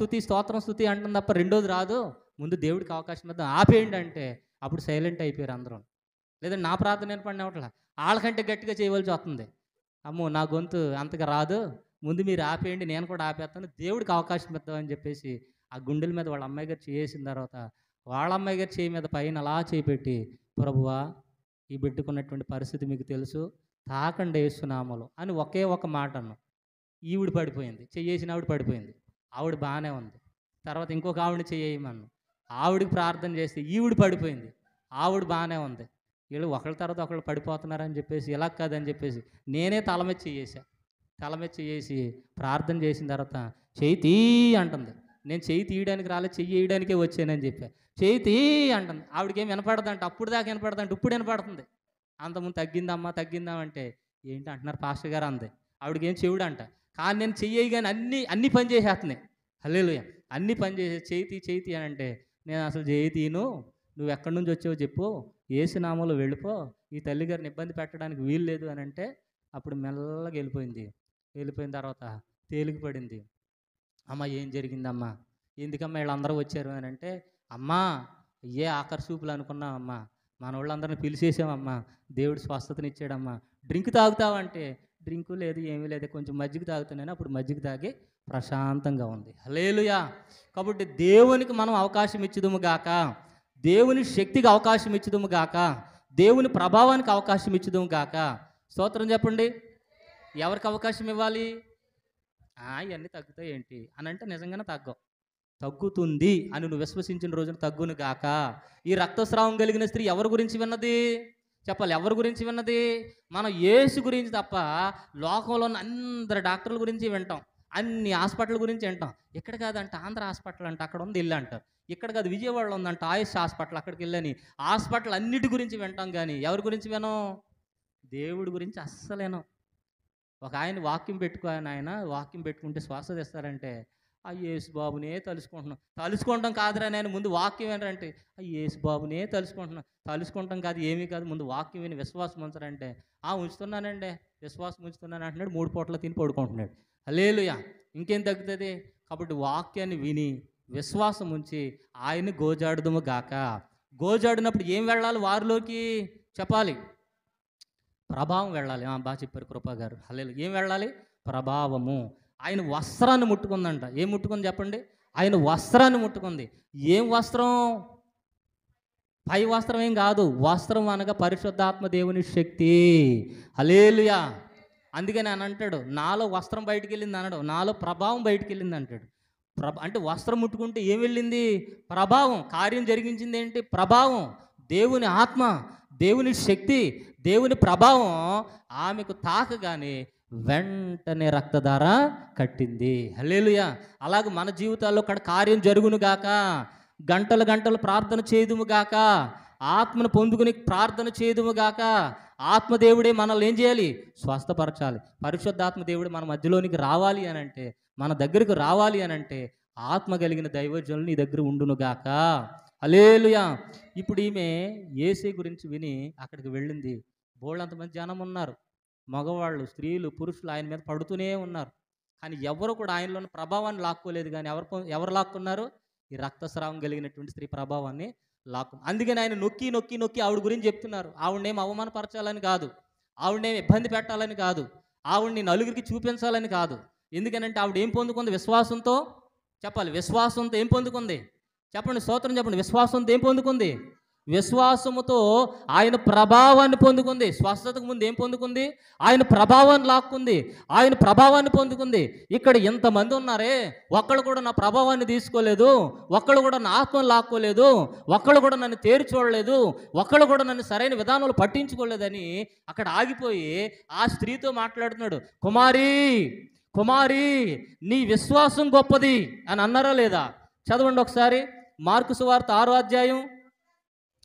స్తుతి అంటుంది తప్ప రెండోది రాదు. ముందు దేవుడికి అవకాశం ఇద్దాం, ఆపేయండి అంటే అప్పుడు సైలెంట్ అయిపోయారు అందరూ. లేదంటే నా ప్రార్థన ఏర్పడిన అవట్లా, వాళ్ళకంటే గట్టిగా చేయవలసి వస్తుంది. అమ్మో, నా గొంతు అంతగా రాదు, ముందు మీరు ఆపేయండి, నేను కూడా ఆపేస్తాను, దేవుడికి అవకాశం ఇద్దామని చెప్పేసి ఆ గుండెల మీద వాళ్ళ అమ్మాయి గారు చేసిన తర్వాత వాళ్ళ అమ్మాయి గారు చేయి మీద పైన అలా చేపెట్టి, ప్రభువా, ఈ బిడ్డకున్నటువంటి పరిస్థితి మీకు తెలుసు, తాకండి యేసునామములో అని ఒకే ఒక మాట అన్నాం. ఈవిడ పడిపోయింది, చెయ్యేసిన ఆవిడ పడిపోయింది. ఆవిడ బాగానే ఉంది. తర్వాత ఇంకొక ఆవిడని చెయ్యమన్నాం, ఆవిడికి ప్రార్థన చేస్తే ఈవిడ పడిపోయింది, ఆవిడ బాగానే ఉంది. వీళ్ళు ఒకళ్ళ తర్వాత ఒకళ్ళు పడిపోతున్నారని చెప్పేసి ఇలా కాదని చెప్పేసి నేనే తలమెచ్చి చేసి ప్రార్థన చేసిన తర్వాత చెయ్యి తీ అంటుంది. నేను చెయ్యి తీయడానికి రాలేదు, చెయ్యి వేయడానికే వచ్చానని చెప్పా. చెయ్యి తీ అంటుంది. ఆవిడకేం వినపడదంట, అప్పుడు దాకా వినపడదంట, ఇప్పుడు వినపడుతుంది. అంతకుముందు తగ్గిందామంటే ఏంటి అంటున్నారు పాస్టర్ గారు అంది. ఆవిడకేం చెవుడంట, కానీ నేను చెయ్యి కానీ అన్నీ పని చేసేస్తున్నాయి. హల్లెలూయా. అన్నీ పని చేసే చెయ్యి తీ అని అంటే, నేను అసలు చెయ్యి తీను, నువ్వు ఎక్కడి నుంచి వచ్చావో చెప్పు, యేసు నామములో వెళ్ళిపో, ఈ తల్లిగారిని ఇబ్బంది పెట్టడానికి వీలు లేదు అని అంటే, అప్పుడు మెల్లగా వెళ్ళిపోయిన తర్వాత తేలిక పడింది. అమ్మ, ఏం జరిగిందమ్మా, ఎందుకమ్మా వీళ్ళందరూ వచ్చారు అని అంటే, అమ్మా ఏ ఆఖరి చూపులు అనుకున్నామమ్మా, మన వాళ్ళందరినీ పిలిచేసామమ్మా, దేవుడు స్వస్థతనిచ్చాడమ్మా, డ్రింక్ తాగుతావంటే డ్రింకు లేదు, ఏమీ లేదు, కొంచెం మజ్జిగ తాగుతున్నాను, అప్పుడు మజ్జిగ తాగి ప్రశాంతంగా ఉంది. హల్లెలూయా. కాబట్టి దేవునికి మనం అవకాశం ఇచ్చుదుము గాక, దేవుని శక్తికి అవకాశం ఇచ్చుదుము గాక, దేవుని ప్రభావానికి అవకాశం ఇచ్చుదుము గాక. స్తోత్రం చెప్పండి. ఎవరికి అవకాశం ఇవ్వాలి? ఇవన్నీ తగ్గుతాయి ఏంటి అని అంటే, నిజంగానే తగ్గుతుంది అని నువ్వు విశ్వసించిన రోజున తగ్గును గాక. ఈ రక్తస్రావం కలిగిన స్త్రీ ఎవరి గురించి విన్నది? చెప్పాలి, ఎవరి గురించి విన్నది? మనం యేసు గురించి తప్ప లోకంలో ఉన్న అందరి డాక్టర్ల గురించి వింటాం, అన్ని హాస్పిటల్ గురించి వింటాం. ఇక్కడ కాదంట ఆంధ్ర హాస్పిటల్ అంట, అక్కడ ఉంది ఇల్లు అంటారు. ఇక్కడ కాదు విజయవాడలో ఉందంట ఆయుష్ హాస్పిటల్, అక్కడికి వెళ్ళని హాస్పిటల్ అన్నిటి గురించి వింటాం. కానీ ఎవరి గురించి వినం? దేవుడి గురించి అస్సలేను. ఒక ఆయన వాక్యం పెట్టుకుంటే స్వస్థత ఇస్తారంటే, ఆ యేసు బాబునే తలుసుకుంటాం కాదురా, నేను ముందు వాక్యం ఏంటంటే, ఆ యేసు బాబునే తలుసుకుంటాం కాదు, ఏమీ కాదు, ముందు వాక్యం విని విశ్వాసం ఉంచారంటే, ఉంచుతున్నానండి, విశ్వాసం ఉంచుతున్నాను అంటున్నాడు, 3 పూటలు తిని పడుకుంటున్నాడు. హల్లెలూయా. ఇంకేం తగ్గుతుంది? కాబట్టి వాక్యాన్ని విని విశ్వాసం ఉంచి ఆయన్ని గోజాడుదుము గాక. గోజాడినప్పుడు ఏం వెళ్ళాలి వారిలోకి? చెప్పాలి, ప్రభావం వెళ్ళాలి. బాగా చెప్పారు కృపా గారు. హల్లెలూయా. ఏం వెళ్ళాలి? ప్రభావము. ఆయన వస్త్రాన్ని ముట్టుకుందంట. ఏం ముట్టుకుంది చెప్పండి? ఆయన వస్త్రాన్ని ముట్టుకుంది. ఏం వస్త్రం? పై వస్త్రం ఏం కాదు, వస్త్రం అనగా పరిశుద్ధాత్మ దేవుని శక్తి. హల్లెలూయా. అందుకని ఆయన అంటాడు, నాలో వస్త్రం బయటికి వెళ్ళింది అనడు, నాలో ప్రభావం బయటికి వెళ్ళింది అంటాడు. అంటే వస్త్రం ముట్టుకుంటే ఏం వెళ్ళింది? ప్రభావం. కార్యం జరిగించింది ఏంటి? ప్రభావం. దేవుని ఆత్మ, దేవుని శక్తి, దేవుని ప్రభావం ఆమెకు తాకగానే వెంటనే రక్తధార కట్టింది. హల్లెలూయా. అలాగే మన జీవితాల్లో అక్కడ కార్యం జరుగును గాక, గంటలు గంటలు ప్రార్థన చేయుదుము గాక, ఆత్మను పొందుకుని ప్రార్థన చేయుదుము గాక. ఆత్మదేవుడే మనల్ని ఏం చేయాలి? స్వస్థపరచాలి. పరిశుద్ధాత్మ దేవుడు మన మధ్యలోనికి రావాలి అని అంటే, మన దగ్గరకు రావాలి అని అంటే, ఆత్మ కలిగిన దైవజనులు నీ దగ్గర ఉండును గాక. హల్లెలూయా. ఇప్పుడు ఈమె యేసే గురించి విని అక్కడికి వెళ్ళింది. బోళ్ళంతమంది జనం ఉన్నారు, మగవాళ్ళు, స్త్రీలు, పురుషులు ఆయన మీద పడుతూనే ఉన్నారు. కానీ ఎవరు కూడా ఆయనలోని ప్రభావాన్ని లాక్కోలేదు. కానీ ఎవరు లాక్కున్నారు? ఈ రక్తస్రావం కలిగినటువంటి స్త్రీ ప్రభావాన్ని అందుకని ఆయన నొక్కి నొక్కి నొక్కి ఆవిడ గురించి చెప్తున్నారు. ఆవిడనేం అవమానపరచాలని కాదు, ఆవిడనేం ఇబ్బంది పెట్టాలని కాదు, ఆవిడ్ని నలుగురికి చూపించాలని కాదు. ఎందుకనంటే ఆవిడ ఏం పొందుకుంది? విశ్వాసంతో చెప్పాలి. విశ్వాసంతో ఏం పొందుకుంది? చెప్పండి, స్తోత్రం చెప్పండి. విశ్వాసంతో ఏం పొందుకుంది? విశ్వాసముతో ఆయన ప్రభావాన్ని పొందుకుంది. స్వస్థతకు ముందు ఏం పొందుకుంది? ఆయన ప్రభావాన్ని లాక్కుంది, ఆయన ప్రభావాన్ని పొందుకుంది. ఇక్కడ ఎంతమంది ఉన్నారే, ఒక్కళ్ళు కూడా నా ప్రభావాన్ని తీసుకోలేదు, ఒక్కళ్ళు కూడా నా ఆత్మను లాక్కోలేదు, ఒక్కళ్ళు కూడా నన్ను తేరి చూడలేదు, ఒక్కళ్ళు కూడా నన్ను సరైన విధానంలో పట్టించుకోలేదని అక్కడ ఆగిపోయి ఆ స్త్రీతో మాట్లాడుతున్నాడు. కుమారి, కుమారి, నీ విశ్వాసం గొప్పది అని అన్నారా లేదా? చదవండి ఒకసారి మార్కు సువార్త 6వ అధ్యాయం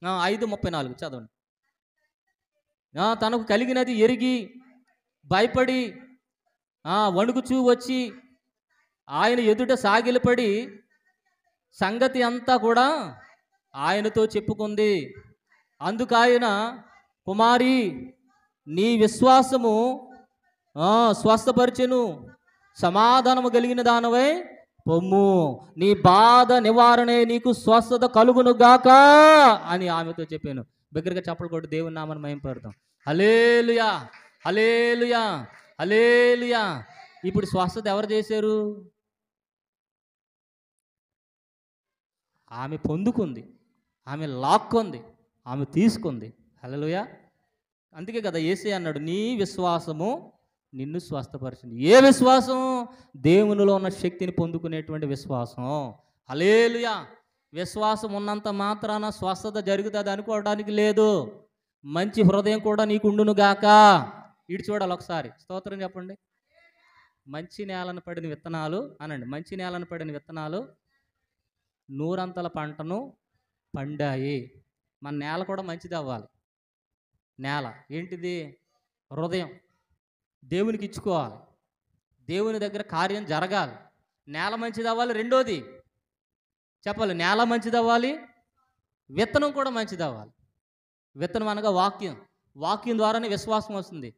5:34 చదవండి. తనకు కలిగినది ఎరిగి భయపడి వణుకుచూ వచ్చి ఆయన ఎదుట సాగిలపడి సంగతి అంతా కూడా ఆయనతో చెప్పుకుంది. అందుకాయన, కుమారి, నీ విశ్వాసము స్వస్థపరిచెను, సమాధానము కలిగిన దానవై పొమ్ము, నీ బాధ నివారణే నీకు స్వస్థత కలుగును గాక అని ఆమెతో చెప్పాను. బిగ్గరగా చప్పలు కొట్టి దేవుని నామమును మహిమపడతాం. హల్లెలూయా, హల్లెలూయా, హల్లెలూయా. ఇప్పుడు స్వస్థత ఎవరు చేశారు? ఆమె పొందుకుంది, ఆమె లాక్కుంది, ఆమె తీసుకుంది. హల్లెలూయా. అందుకే కదా యేసయ్య అన్నాడు, నీ విశ్వాసము నిన్ను స్వస్థపరిచింది. ఏ విశ్వాసం? దేవునిలో ఉన్న శక్తిని పొందుకునేటువంటి విశ్వాసం. హల్లెలూయా. విశ్వాసం ఉన్నంత మాత్రాన స్వస్థత జరుగుతుంది అనుకోవడానికి లేదు. మంచి హృదయం కూడా నీకు ఉండును గాక. ఇటు చూడాలి ఒకసారి, స్తోత్రం చెప్పండి. మంచి నేలను పడిన విత్తనాలు అనండి. మంచి నేలను పడిన విత్తనాలు 100 పంటను పండాయి. మన నేల కూడా మంచిది అవ్వాలి. నేల ఏంటిది? హృదయం. దేవునికి ఇచ్చుకోవాలి, దేవుని దగ్గర కార్యం జరగాలి, నేల మంచిది అవ్వాలి. రెండోది చెప్పాలి, నేల మంచిది అవ్వాలి, విత్తనం కూడా మంచిది అవ్వాలి. విత్తనం అనగా వాక్యం. వాక్యం ద్వారానే విశ్వాసం వస్తుంది.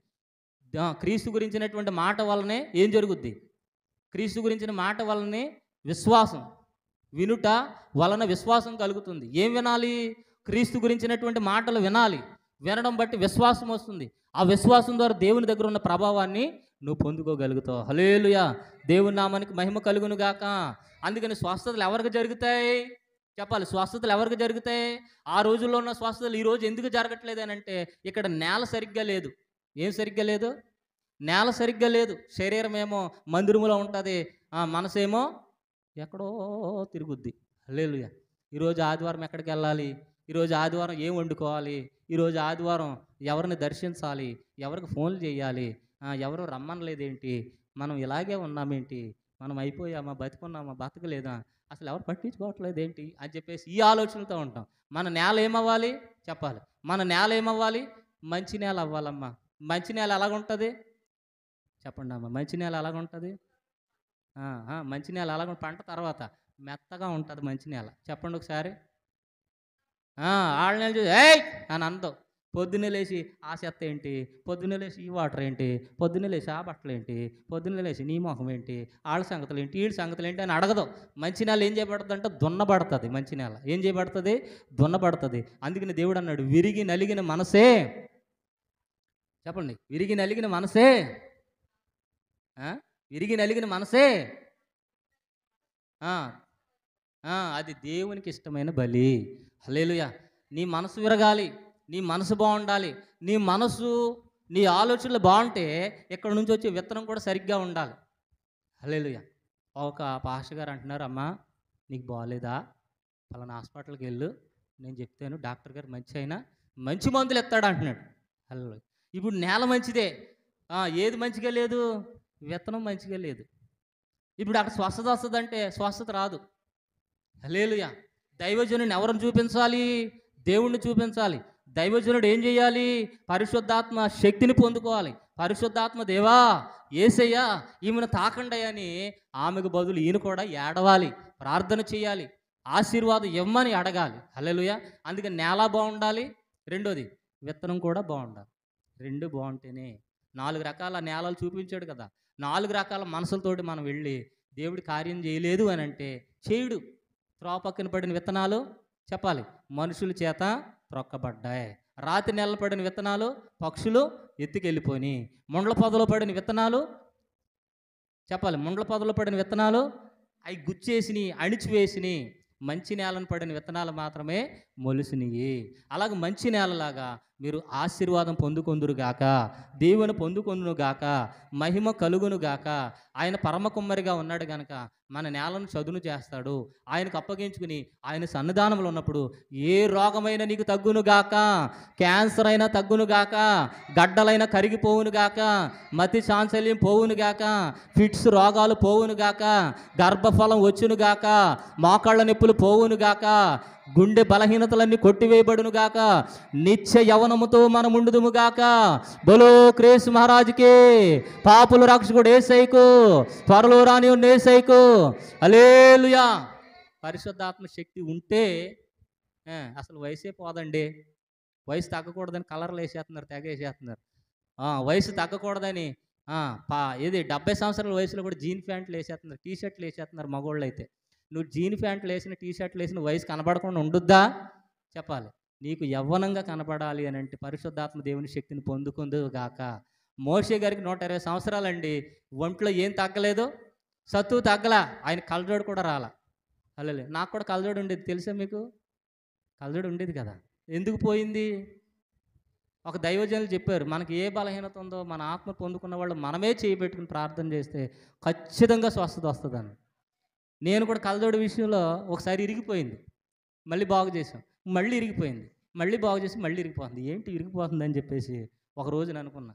క్రీస్తు గురించినటువంటి మాట వల్లనే ఏం జరుగుద్ది? క్రీస్తు గురించిన మాట వల్లనే విశ్వాసం. వినుట వలన విశ్వాసం కలుగుతుంది. ఏం వినాలి? క్రీస్తు గురించినటువంటి మాటలు వినాలి. వినడం బట్టి విశ్వాసం వస్తుంది. ఆ విశ్వాసం ద్వారా దేవుని దగ్గర ఉన్న ప్రభావాన్ని నువ్వు పొందుకోగలుగుతావు. హల్లెలూయా. దేవుని నామానికి మహిమ కలుగును గాక. అందుకని స్వస్థతలు ఎవరికి జరుగుతాయి? చెప్పాలి, స్వస్థతలు ఎవరికి జరుగుతాయి? ఆ రోజుల్లో ఉన్న స్వస్థతలు ఈ రోజు ఎందుకు జరగట్లేదు అని అంటే, ఇక్కడ నేల సరిగ్గా లేదు. ఏం సరిగ్గా లేదు? నేల సరిగ్గా లేదు. శరీరం ఏమో మందిరములో ఉంటుంది, మనసేమో ఎక్కడో తిరుగుద్ది. హల్లెలూయా. ఈరోజు ఆదివారం ఎక్కడికి వెళ్ళాలి? ఈరోజు ఆదివారం ఏం వండుకోవాలి? ఈరోజు ఆదివారం ఎవరిని దర్శించాలి? ఎవరికి ఫోన్లు చేయాలి? ఎవరు రమ్మనలేదేంటి? మనం ఇలాగే ఉన్నామేంటి? మనం అయిపోయామా? బతికున్నామా? బతకలేదా? అసలు ఎవరు పట్టించుకోవట్లేదు ఏంటి అని చెప్పేసి ఈ ఆలోచనలతో ఉంటాం. మన నేల ఏమవ్వాలి? చెప్పాలి, మన నేల ఏమవ్వాలి? మంచి నేల అవ్వాలమ్మా. మంచి నేల ఎలాగుంటుంది? చెప్పండి అమ్మా. మంచి నేల ఎలాగుంటుంది? మంచి నేల ఎలాగ పంట తర్వాత మెత్తగా ఉంటుంది మంచి నేల. చెప్పండి ఒకసారి. ఆళ్ళ నేల చూసి ఏయ్ అని అందం. పొద్దున్నే లేచి ఆ చెత్త ఏంటి, పొద్దున్నే లేచి ఈ వాటర్ ఏంటి, పొద్దున్నే లేచి ఆ బట్టలు ఏంటి, పొద్దున్నే లేచి నీ మొహం ఏంటి, వాళ్ళ సంగతులు ఏంటి, వీళ్ళ సంగతులు ఏంటి అని అడగదు. మంచి నేల ఏం చేయబడుతుంది అంటే దున్నబడుతుంది. మంచి నేల ఏం చేయబడుతుంది? దున్నబడుతుంది. అందుకని దేవుడు అన్నాడు, విరిగి నలిగిన మనసే. చెప్పండి, విరిగి నలిగిన మనసే, విరిగి నలిగిన మనసే అది దేవునికి ఇష్టమైన బలి. హల్లెలూయా. నీ మనసు విరగాలి, నీ మనసు బాగుండాలి. నీ మనసు, నీ ఆలోచనలు బాగుంటే ఇక్కడ నుంచి వచ్చే విత్తనం కూడా సరిగ్గా ఉండాలి. హల్లెలూయా. ఒక పాస్టర్ గారు అంటున్నారు, అమ్మా నీకు బాగోలేదా, పలానా హాస్పిటల్కి వెళ్ళు, నేను చెప్తాను, డాక్టర్ గారు మంచి అయినా మంచి మందులు ఎత్తాడు అంటున్నాడు. హల్లెలూయా. ఇప్పుడు నేల మంచిదే, ఏది మంచిగా లేదు? విత్తనం మంచిగా లేదు. ఇప్పుడు అక్కడ స్వస్థత వస్తుందంటే స్వస్థత రాదు. హల్లెలూయా. దైవజనుడిని ఎవరిని చూపించాలి? దేవుణ్ణి చూపించాలి. దైవజనుడు ఏం చేయాలి? పరిశుద్ధాత్మ శక్తిని పొందుకోవాలి. పరిశుద్ధాత్మ దేవా, యేసయ్యా ఈమెను తాకండి అని ఆమెకు బదులు ఈయన కూడా ఏడవాలి, ప్రార్థన చేయాలి, ఆశీర్వాదం ఇవ్వమని అడగాలి. హల్లెలూయా. అందుకని నేల బాగుండాలి, రెండోది విత్తనం కూడా బాగుండాలి. రెండు బాగుంటేనే 4 రకాల నేలలు చూపించాడు కదా. 4 రకాల మనసులతోటి మనం వెళ్ళి దేవుడి కార్యం చేయలేదు అని అంటే చేయుడు. త్రోవ పక్కన పడిన విత్తనాలు చెప్పాలి, మనుషుల చేత త్రొక్కబడ్డాయి. రాతి నెలలు పడిన విత్తనాలు పక్షులు ఎత్తుకెళ్ళిపోయి. ముండ్ల పొదలో పడిన విత్తనాలు చెప్పాలి, ముండ్ల పొదలో పడిన విత్తనాలు అవి గుచ్చేసినాయి, అణిచివేసినాయి. మంచి నేలను పడిన విత్తనాలు మాత్రమే మొలిసినాయి. అలాగే మంచి నేలలాగా మీరు ఆశీర్వాదం పొందుకొందురుగాక, దేవుని పొందుకొందునుగాక, మహిమ కలుగునుగాక. ఆయన పరమ కుమ్మరిగా ఉన్నాడు కనుక మన నేలను చదును చేస్తాడు. ఆయనకు అప్పగించుకుని ఆయన సన్నిధానంలో ఉన్నప్పుడు ఏ రోగమైనా నీకు తగ్గునుగాక, క్యాన్సర్ అయినా తగ్గునుగాక, గడ్డలైనా కరిగిపోవునుగాక, మతి చాంచల్యం పోవునుగాక, ఫిట్స్ రోగాలు పోవునుగాక, గర్భఫలం వచ్చునుగాక, మోకాళ్ళ నొప్పులు పోవునుగాక, గుండె బలహీనతలన్నీ కొట్టివేయబడునుగాక, నిత్య యవనముతో మనం ఉండుదుముగాక. బలో క్రీస్తు మహారాజుకి, పాపుల రక్షకుడు యేసయ్యకు, త్వరలో రాని యేసయ్యకు. హల్లెలూయా. పరిశుద్ధాత్మ శక్తి ఉంటే అసలు వయసే పోదండి. వయసు తగ్గకూడదని కలర్లు వేసేస్తున్నారు, తెగ వేసేస్తున్నారు. వయసు తగ్గకూడదని ఏది 70 సంవత్సరాల వయసులో కూడా జీన్ ప్యాంట్లు వేసేస్తున్నారు, టీ షర్ట్లు వేసేస్తున్నారు మగవాళ్ళు అయితే. నువ్వు జీన్ ప్యాంట్లు వేసిన, టీ షర్ట్లు వేసిన వయసు కనబడకుండా ఉండుద్దా? చెప్పాలి. నీకు యవ్వనంగా కనపడాలి అని అంటే పరిశుద్ధాత్మ దేవుని శక్తిని పొందుకుందుగాక. మోషే గారికి 120 సంవత్సరాలండి, ఒంట్లో ఏం తగ్గలేదు, సత్తు తగ్గలా, ఆయన కలజోడు కూడా రాలా. హల్లెలూయా. నాకు కూడా కలజోడు ఉండేది, తెలుసా మీకు? కలజోడు ఉండేది కదా, ఎందుకు పోయింది? ఒక దైవజనులు చెప్పారు, మనకి ఏ బలహీనత ఉందో మన ఆత్మ పొందుకున్న వాళ్ళు మనమే చేయబెట్టుకుని ప్రార్థన చేస్తే ఖచ్చితంగా స్వస్థత వస్తుందని. నేను కూడా కలజోడు విషయంలో ఒకసారి ఇరిగిపోయింది, మళ్ళీ బాగు చేసాం, మళ్ళీ ఇరిగిపోయింది, మళ్ళీ బాగు చేసి మళ్ళీ ఇరిగిపోతుంది. ఏంటి ఇరిగిపోతుంది అని చెప్పేసి ఒక రోజున అనుకున్నా,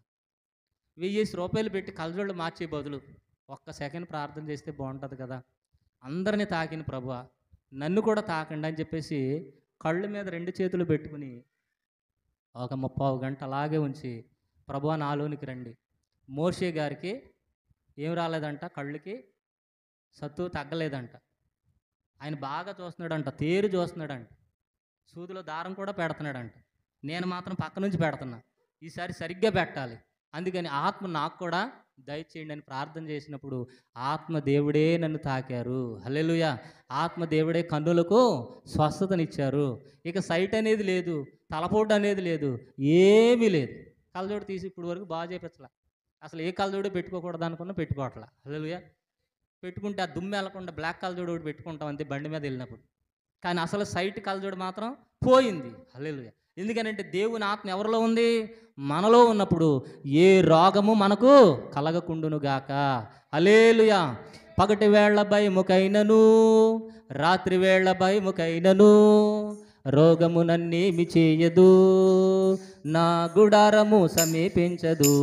1000 రూపాయలు పెట్టి కలజోళ్ళు మార్చే బదులు ఒక్క సెకండ్ ప్రార్థన చేస్తే బాగుంటుంది కదా, అందరినీ తాకిన ప్రభువా నన్ను కూడా తాకండి అని చెప్పేసి కళ్ళు మీద 2 చేతులు పెట్టుకుని ఒక 30 గంట అలాగే ఉంచి, ప్రభువా నాలోనికి రండి. మోషే గారికి ఏం రాలేదంట, కళ్ళకి సత్తు తగ్గలేదంట. ఆయన బాగా చూస్తున్నాడంట, తేరు చూస్తున్నాడంట, సూదిలో దారం కూడా పెడుతున్నాడంట. నేను మాత్రం పక్క నుంచి పెడుతున్నా, ఈసారి సరిగ్గా పెట్టాలి, అందుకని ఆత్మ నాకు కూడా దయచేయండి అని ప్రార్థన చేసినప్పుడు ఆత్మ దేవుడే నన్ను తాకారు. హల్లెలూయా. ఆత్మ దేవుడే కన్నులకు స్వస్థతనిచ్చారు. ఇక సైట్ అనేది లేదు, తలపోటు అనేది లేదు, ఏమీ లేదు. కళ్ళజోడు తీసి ఇప్పుడు వరకు బాగా చేపించలే. అసలు ఏ కళ్ళజోడు పెట్టుకోకూడదు అనుకున్నా పెట్టుకోవట్లా. హల్లెలూయా. పెట్టుకుంటే ఆ దుమ్ము వెళ్ళకుండా బ్లాక్ కళ్ళజోడు ఒకటి పెట్టుకుంటాం అంతే బండి మీద వెళ్ళినప్పుడు. కానీ అసలు సైట్ కళ్ళజోడు మాత్రం పోయింది. హల్లెలూయా. ఎందుకనంటే దేవుని ఆత్మ ఎవరిలో ఉంది? మనలో ఉన్నప్పుడు ఏ రోగము మనకు కలగకుండునుగాక. హల్లెలూయా. పగటి వేళ భయముకైనను, రాత్రి వేళ భయముకైనను, రోగమునన్నేమి చేయదు, నా గుడారము సమీపించదు.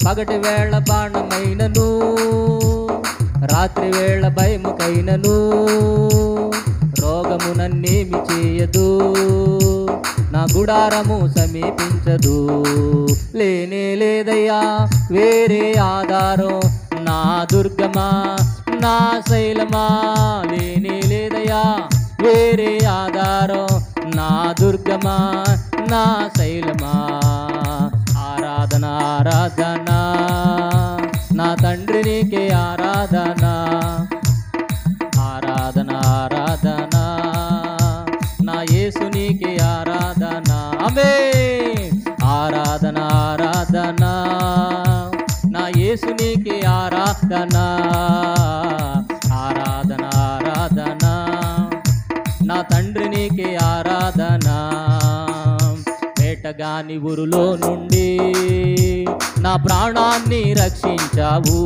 పగటి వేళ బాణమైనను, రాత్రి వేళ భయముకైనను, రోగమునన్నేమి చేయదు, నా గుడారము సమీపించదు. లేనే లేదయ్యా వేరే ఆధారం, నా దుర్గమా నా శైలమా. లేనే లేదయ్యా వేరే ఆధారం, నా దుర్గమా నా శైలమా. ఆరాధన ఆరాధన నా తండ్రి నీకే ఆరాధన, ఆరాధన ఆరాధన నా యేసు నీకే ఆరాధన. ఆమేన్. ఆరాధన ఆరాధన నా యేసు నీకే ఆరాధన, ఆరాధన ఆరాధన నా తండ్రి నీకే ఆరాధన. వేటగాని ఊరులో నుండి నా ప్రాణాన్ని రక్షించావు,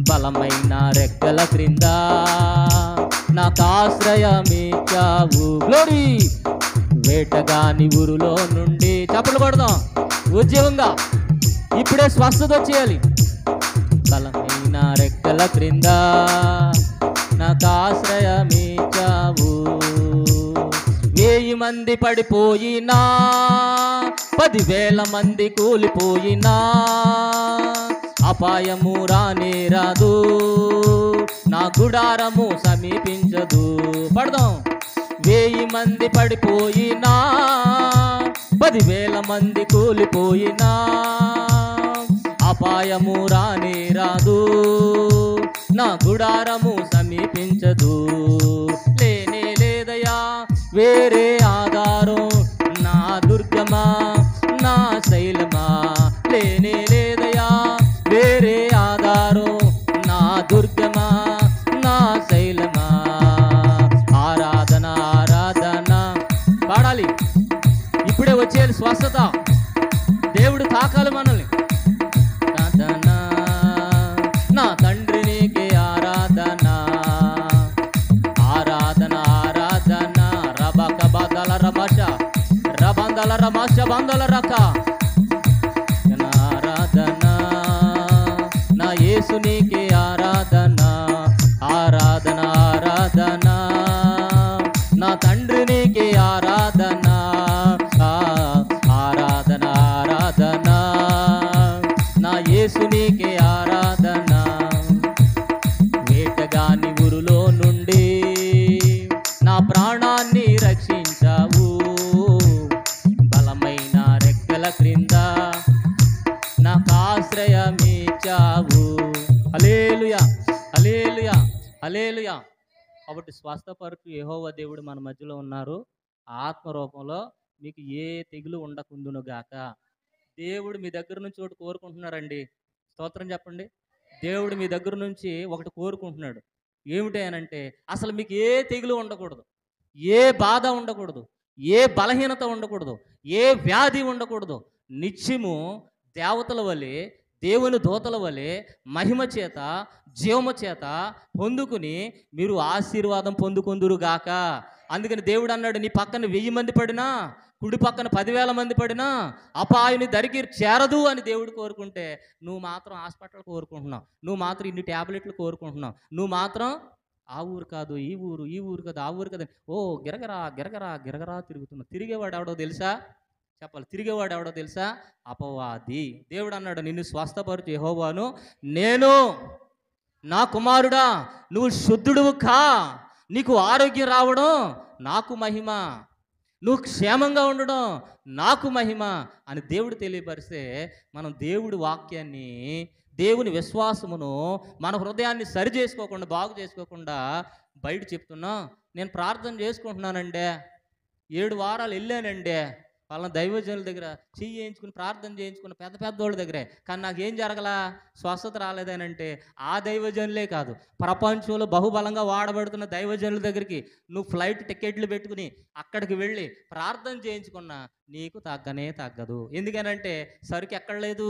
బలమైన రెక్కల క్రింద నాకు ఆశ్రయమిచ్చావు. గ్లోరీ. వేటగాని ఊరులో నుండి చప్పలు పడదాం ఉద్యోగంగా. ఇప్పుడే స్వస్థత వచ్చేయాలి. బలమైన రెక్కల క్రింద నాకు ఆశ్రయమిచ్చావు. 1000 మంది పడిపోయినా, 10,000 మంది కూలిపోయినా, అపాయము రానే రాదు, నా గుడారము సమీపించదు. పడదాం. 1000 మంది పడిపోయినా, 10,000 మంది కూలిపోయినా, అపాయము రానే రాదు, నా గుడారము సమీపించదు. లేనే లేదయా వేరే ఆధారం, నా దుర్గమా నా శైలమా. లేనే లేదయా వేరే ఆధారం, నా దుర్గమా నా శైలమా. ఆరాధన ఆరాధన పాడాలి. ఇప్పుడే వచ్చేయాలి స్వస్థత. దేవుడు తాకాలి మనల్ని. ఆరాధన నా తండ్రి నీకే ఆరాధన, ఆరాధన ఆరాధన. రబక బదల రమష రబందల రమష బందల రక. ఆరాధన నా యేసు నీకే ఆరాధన, ఆరాధన ఆరాధన. నా తండ్రి నీకే ఆరాధన, ఆరాధన ఆరాధన. నా యేసు నీకే ఆరాధన. వేటగాని ఊరులో నుండి నా ప్రాణాన్ని రక్షించావు. బలమైన రెక్కల క్రింద నాకు ఆశ్రయమిచ్చావు. హల్లెలూయా హల్లెలూయా హల్లెలూయా. కాబట్టి స్వస్థపరుచు యెహోవా దేవుడు మన మధ్యలో ఉన్నారు. ఆత్మరూపంలో మీకు ఏ తెగులు ఉండకుందును గాక. దేవుడు మీ దగ్గర నుంచి ఒకటి కోరుకుంటున్నారండి. స్తోత్రం చెప్పండి. దేవుడు మీ దగ్గర నుంచి ఒకటి కోరుకుంటున్నాడు. ఏమిటి అనంటే, అసలు మీకు ఏ తెగులు ఉండకూడదు, ఏ బాధ ఉండకూడదు, ఏ బలహీనత ఉండకూడదు, ఏ వ్యాధి ఉండకూడదు. నిత్యము దేవతల వలె, దేవుని దూతల వలె మహిమ చేత, జీవము చేత పొందుకుని మీరు ఆశీర్వాదం పొందుకొందురుగాక. అందుకని దేవుడు అన్నాడు, నీ పక్కన 1000 మంది పడినా, కుడి పక్కన 10,000 మంది పడినా అపాయుని దరికి చేరదు అని దేవుడు కోరుకుంటే, నువ్వు మాత్రం హాస్పిటల్ కోరుకుంటున్నావు, నువ్వు మాత్రం ఇన్ని ట్యాబ్లెట్లు కోరుకుంటున్నావు, నువ్వు మాత్రం ఆ ఊరు కాదు ఈ ఊరు, ఈ ఊరు కాదు ఆ ఊరు కాదు, ఓ గిరగరా గిరగరా గిరగరా తిరుగుతున్నావు. తిరిగేవాడు ఎవడో తెలుసా? చెప్పాలి. తిరిగేవాడు ఎవడో తెలుసా? అపవాది. దేవుడు అన్నాడు, నిన్ను స్వస్థపరుచు యెహోవాను నేను. నా కుమారుడా, నువ్వు శుద్ధుడువు కా, నీకు ఆరోగ్యం రావడం నాకు మహిమ, నువ్వు క్షేమంగా ఉండడం నాకు మహిమ అని దేవుడు తెలియపరిస్తే, మనం దేవుడి వాక్యాన్ని, దేవుని విశ్వాసమును మన హృదయాన్ని సరి చేసుకోకుండా, బాగు చేసుకోకుండా బయట చెప్తున్నాం. నేను ప్రార్థన చేసుకుంటున్నానండి, 7 వారాలు వెళ్ళానండి వాళ్ళ దైవజనుల దగ్గర, చెయ్యి చేయించుకుని ప్రార్థన చేయించుకున్న పెద్ద పెద్దోళ్ళ దగ్గరే, కానీ నాకు ఏం జరగలా, స్వస్థత రాలేదనంటే, ఆ దైవజనులే కాదు, ప్రపంచంలో బహుబలంగా వాడబడుతున్న దైవజనుల దగ్గరికి నువ్వు ఫ్లైట్ టికెట్లు పెట్టుకుని అక్కడికి వెళ్ళి ప్రార్థన చేయించుకున్నా నీకు తగ్గనే తగ్గదు. ఎందుకనంటే సరికి ఎక్కడ లేదు,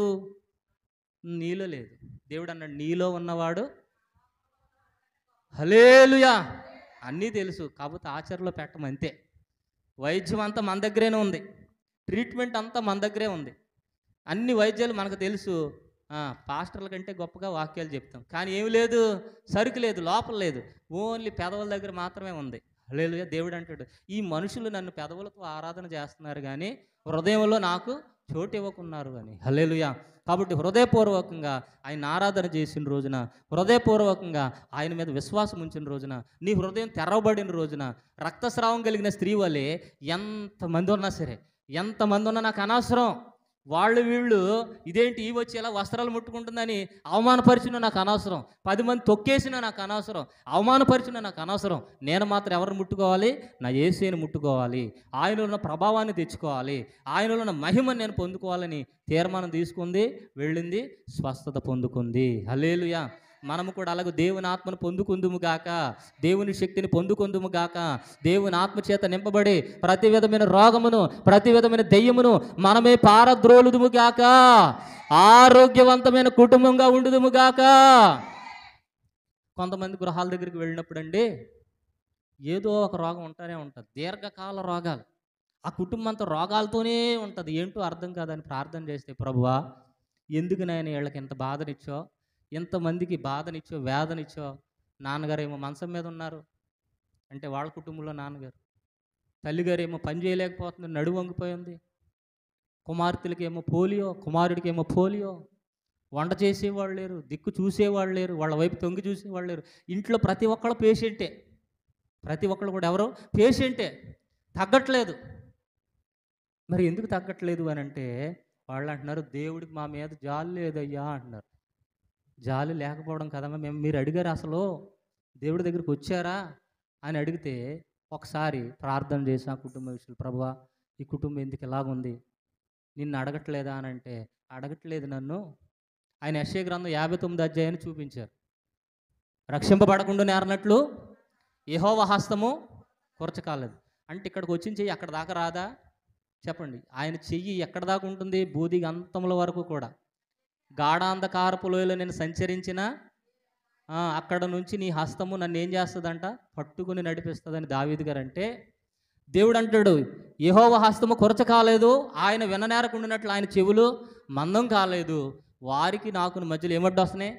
నీలో లేదు. దేవుడు అన్నాడు, నీలో ఉన్నవాడు. హల్లెలూయా. అన్నీ తెలుసు, కాకపోతే ఆచరణలో పెట్టమంతే. వైద్యం అంతా మన దగ్గరేనే ఉంది, ట్రీట్మెంట్ అంతా మన దగ్గరే ఉంది, అన్ని వైద్యాలు మనకు తెలుసు. పాస్టర్ల కంటే గొప్పగా వాక్యాలు చెప్తాం, కానీ ఏమి లేదు, సరుకు లేదు, లోపల లేదు, ఓన్లీ పెదవుల దగ్గర మాత్రమే ఉంది. హల్లెలూయా. దేవుడు అంటాడు, ఈ మనుషులు నన్ను పెదవులతో ఆరాధన చేస్తున్నారు కానీ హృదయంలో నాకు చోటు ఇవ్వకున్నారు అని. హల్లెలూయా. కాబట్టి హృదయపూర్వకంగా ఆయన ఆరాధన చేసిన రోజున, హృదయపూర్వకంగా ఆయన మీద విశ్వాసం ఉంచిన రోజున, నీ హృదయం తెరవబడిన రోజున, రక్తస్రావం కలిగిన స్త్రీ వలె ఎంతమంది ఉన్నా సరే, ఎంతమంది ఉన్నా నాకు అనవసరం, వాళ్ళు వీళ్ళు ఇదేంటి ఈ వచ్చి ఎలా వస్త్రాలు ముట్టుకుంటుందని అవమానపరిచిన నాకు అనవసరం, 10 మంది తొక్కేసినా నాకు అనవసరం, అవమానపరిచిన నాకు అనవసరం. నేను మాత్రం ఎవరిని ముట్టుకోవాలి? నా యేసుని ముట్టుకోవాలి, ఆయనలో ఉన్న ప్రభావాన్ని తెచ్చుకోవాలి, ఆయనలో ఉన్న మహిమను నేను పొందుకోవాలని తీర్మానం తీసుకుంది, వెళ్ళింది, స్వస్థత పొందుకుంది. హల్లెలూయా. మనము కూడా అలాగే దేవుని ఆత్మను పొందుకుందుము గాక, దేవుని శక్తిని పొందుకుందుము గాక. దేవుని ఆత్మ చేత నింపబడి ప్రతి విధమైన రోగమును, ప్రతి విధమైన దెయ్యమును మనమే పారద్రోలుదుము గాక, ఆరోగ్యవంతమైన కుటుంబంగా ఉండుదుము గాక. కొంతమంది గృహాల దగ్గరికి వెళ్ళినప్పుడు అండి, ఏదో ఒక రోగం ఉంటానే ఉంటుంది, దీర్ఘకాల రోగాలు. ఆ కుటుంబం అంతా రోగాలతోనే ఉంటుంది. ఏంటో అర్థం కాదని ప్రార్థన చేస్తే, ప్రభువా ఎందుకు నాయన వీళ్ళకి ఇంత బాధనిచ్చో, ఇంతమందికి బాధనిచ్చో, వేదనిచ్చో. నాన్నగారు ఏమో మంచం మీద ఉన్నారు అంటే వాళ్ళ కుటుంబంలో నాన్నగారు, తల్లిగారు ఏమో పని చేయలేకపోతుంది, నడుము వంగిపోయింది. కుమార్తెలకేమో పోలియో, కుమారుడికేమో పోలియో. వంట చేసేవాళ్ళు లేరు, దిక్కు చూసేవాళ్ళు లేరు, వాళ్ళ వైపు తొంగి చూసేవాళ్ళు లేరు. ఇంట్లో ప్రతి ఒక్కళ్ళు పేషెంటే, ప్రతి ఒక్కళ్ళు కూడా ఎవరో పేషెంటే, తగ్గట్లేదు. మరి ఎందుకు తగ్గట్లేదు అని అంటే వాళ్ళు అంటున్నారు, దేవుడికి మా మీద జాలి లేదయ్యా అంటున్నారు. జాలి లేకపోవడం కదమ్మా, మీరు అడిగారు అసలు దేవుడి దగ్గరికి వచ్చారా అని అడిగితే, ఒకసారి ప్రార్థన చేసి ఆ కుటుంబ విషయాలు, ప్రభువా ఈ కుటుంబం ఎందుకు ఇలాగుంది, నిన్ను అడగట్లేదా అని అంటే, అడగట్లేదు నన్ను. ఆయన యెషయా గ్రంథం 59 అధ్యాయాన్ని చూపించారు. రక్షింపబడకుండా నేరనట్లు యెహోవా హస్తము కొరచకాలేదు అంటే, ఇక్కడికి వచ్చిన చెయ్యి అక్కడ దాకా రాదా చెప్పండి. ఆయన చెయ్యి ఎక్కడ దాకా ఉంటుంది? బూది అంతముల వరకు కూడా. గాఢాంధకారపు లోయలో నేను సంచరించిన అక్కడ నుంచి నీ హస్తము నన్ను ఏం చేస్తుందంట, పట్టుకుని నడిపిస్తుందని దావీదు గారు అంటే, దేవుడు అంటాడు యెహోవా హస్తము కొరచ కాలేదు, ఆయన విననేరకుండానట్లు ఆయన చెవులు మందం కాలేదు. వారికి నాకు మధ్యలో ఏమడ్డు వస్తున్నాయి?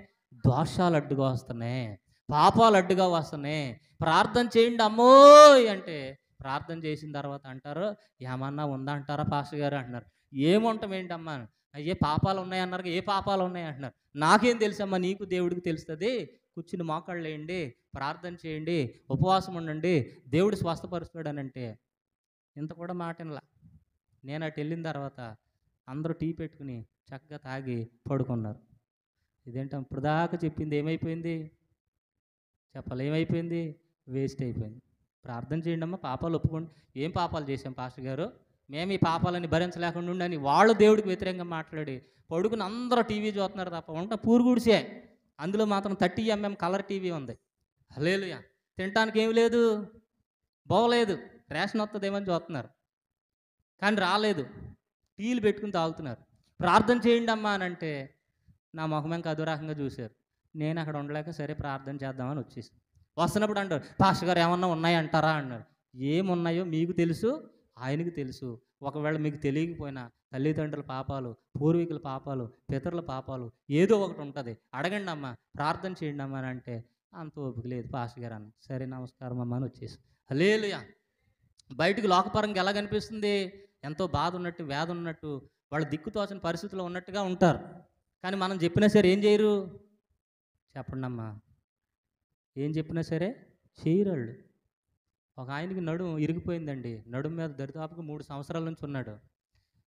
దోషాలు అడ్డుగా వస్తున్నాయి, పాపాలు అడ్డుగా వస్తున్నాయి. ప్రార్థన చేయండి అమ్మోయ్ అంటే, ప్రార్థన చేసిన తర్వాత అంటారు, ఏమన్నా ఉందా అంటారా పాస్టర్ గారు అంటున్నారు. ఏముంటాం ఏంటమ్మా, అయ్యే పాపాలు ఉన్నాయన్నారు, ఏ పాపాలు ఉన్నాయి అంటున్నారు. నాకేం తెలుసమ్మా, నీకు దేవుడికి తెలుస్తుంది. కూర్చుని మోకాళ్ళు వేయండి, ప్రార్థన చేయండి, ఉపవాసం ఉండండి, దేవుడు స్వస్థపరుస్తాడనంటే ఇంత కూడా మాటనలా. నేను అటు వెళ్ళిన తర్వాత అందరూ టీ పెట్టుకుని చక్కగా తాగి పడుకున్నారు. ఇదేంటో ఇప్పుడు దాకా చెప్పింది ఏమైపోయింది చెప్పాలి, ఏమైపోయింది? వేస్ట్ అయిపోయింది. ప్రార్థన చేయండి అమ్మా, పాపాలు ఒప్పుకోండి. ఏం పాపాలు చేశాం పాస్టర్ గారు, మేము ఈ పాపాలని భరించలేకుండా ఉండని వాళ్ళు దేవుడికి వ్యతిరేకంగా మాట్లాడి పడుకుని అందరూ టీవీ చూస్తున్నారు తప్ప వంట పూరుగుడిసే. అందులో మాత్రం 30mm కలర్ టీవీ ఉంది. హల్లెలూయా. తినటానికి ఏమి లేదు, బాగోలేదు, రేషన్ వస్తుందేమని చూస్తున్నారు కానీ రాలేదు, టీలు పెట్టుకుని తాగుతున్నారు. ప్రార్థన చేయండి అమ్మా అని అంటే నా ముఖం అదో రకంగా చూశారు. నేను అక్కడ ఉండలేక సరే ప్రార్థన చేద్దామని వచ్చేసి వస్తున్నప్పుడు అంటారు, పాస్టర్ గారు ఏమన్నా ఉన్నాయంటారా అన్నారు. ఏమున్నాయో మీకు తెలుసు, ఆయనకు తెలుసు. ఒకవేళ మీకు తెలియకపోయినా తల్లిదండ్రుల పాపాలు, పూర్వీకుల పాపాలు, పితరుల పాపాలు ఏదో ఒకటి ఉంటుంది, అడగండి అమ్మా, ప్రార్థన చేయండి అమ్మా అని అంటే అంత ఓపిక లేదు పాస్టర్ గారు అన్న. సరే నమస్కారం అమ్మ అని వచ్చేసి. హల్లెలూయా. బయటికి లోకపరంగా ఎలా కనిపిస్తుంది? ఎంతో బాధ ఉన్నట్టు, వేద ఉన్నట్టు, వాళ్ళు దిక్కుతోచిన పరిస్థితుల్లో ఉన్నట్టుగా ఉంటారు. కానీ మనం చెప్పినా సరే ఏం చేయరు చెప్పండి అమ్మా, ఏం చెప్పినా సరే చేయరాళ్ళు. ఒక ఆయనకి నడుము ఇరిగిపోయిందండి, నడుము మీద దరిదాపుగా 3 సంవత్సరాల నుంచి ఉన్నాడు.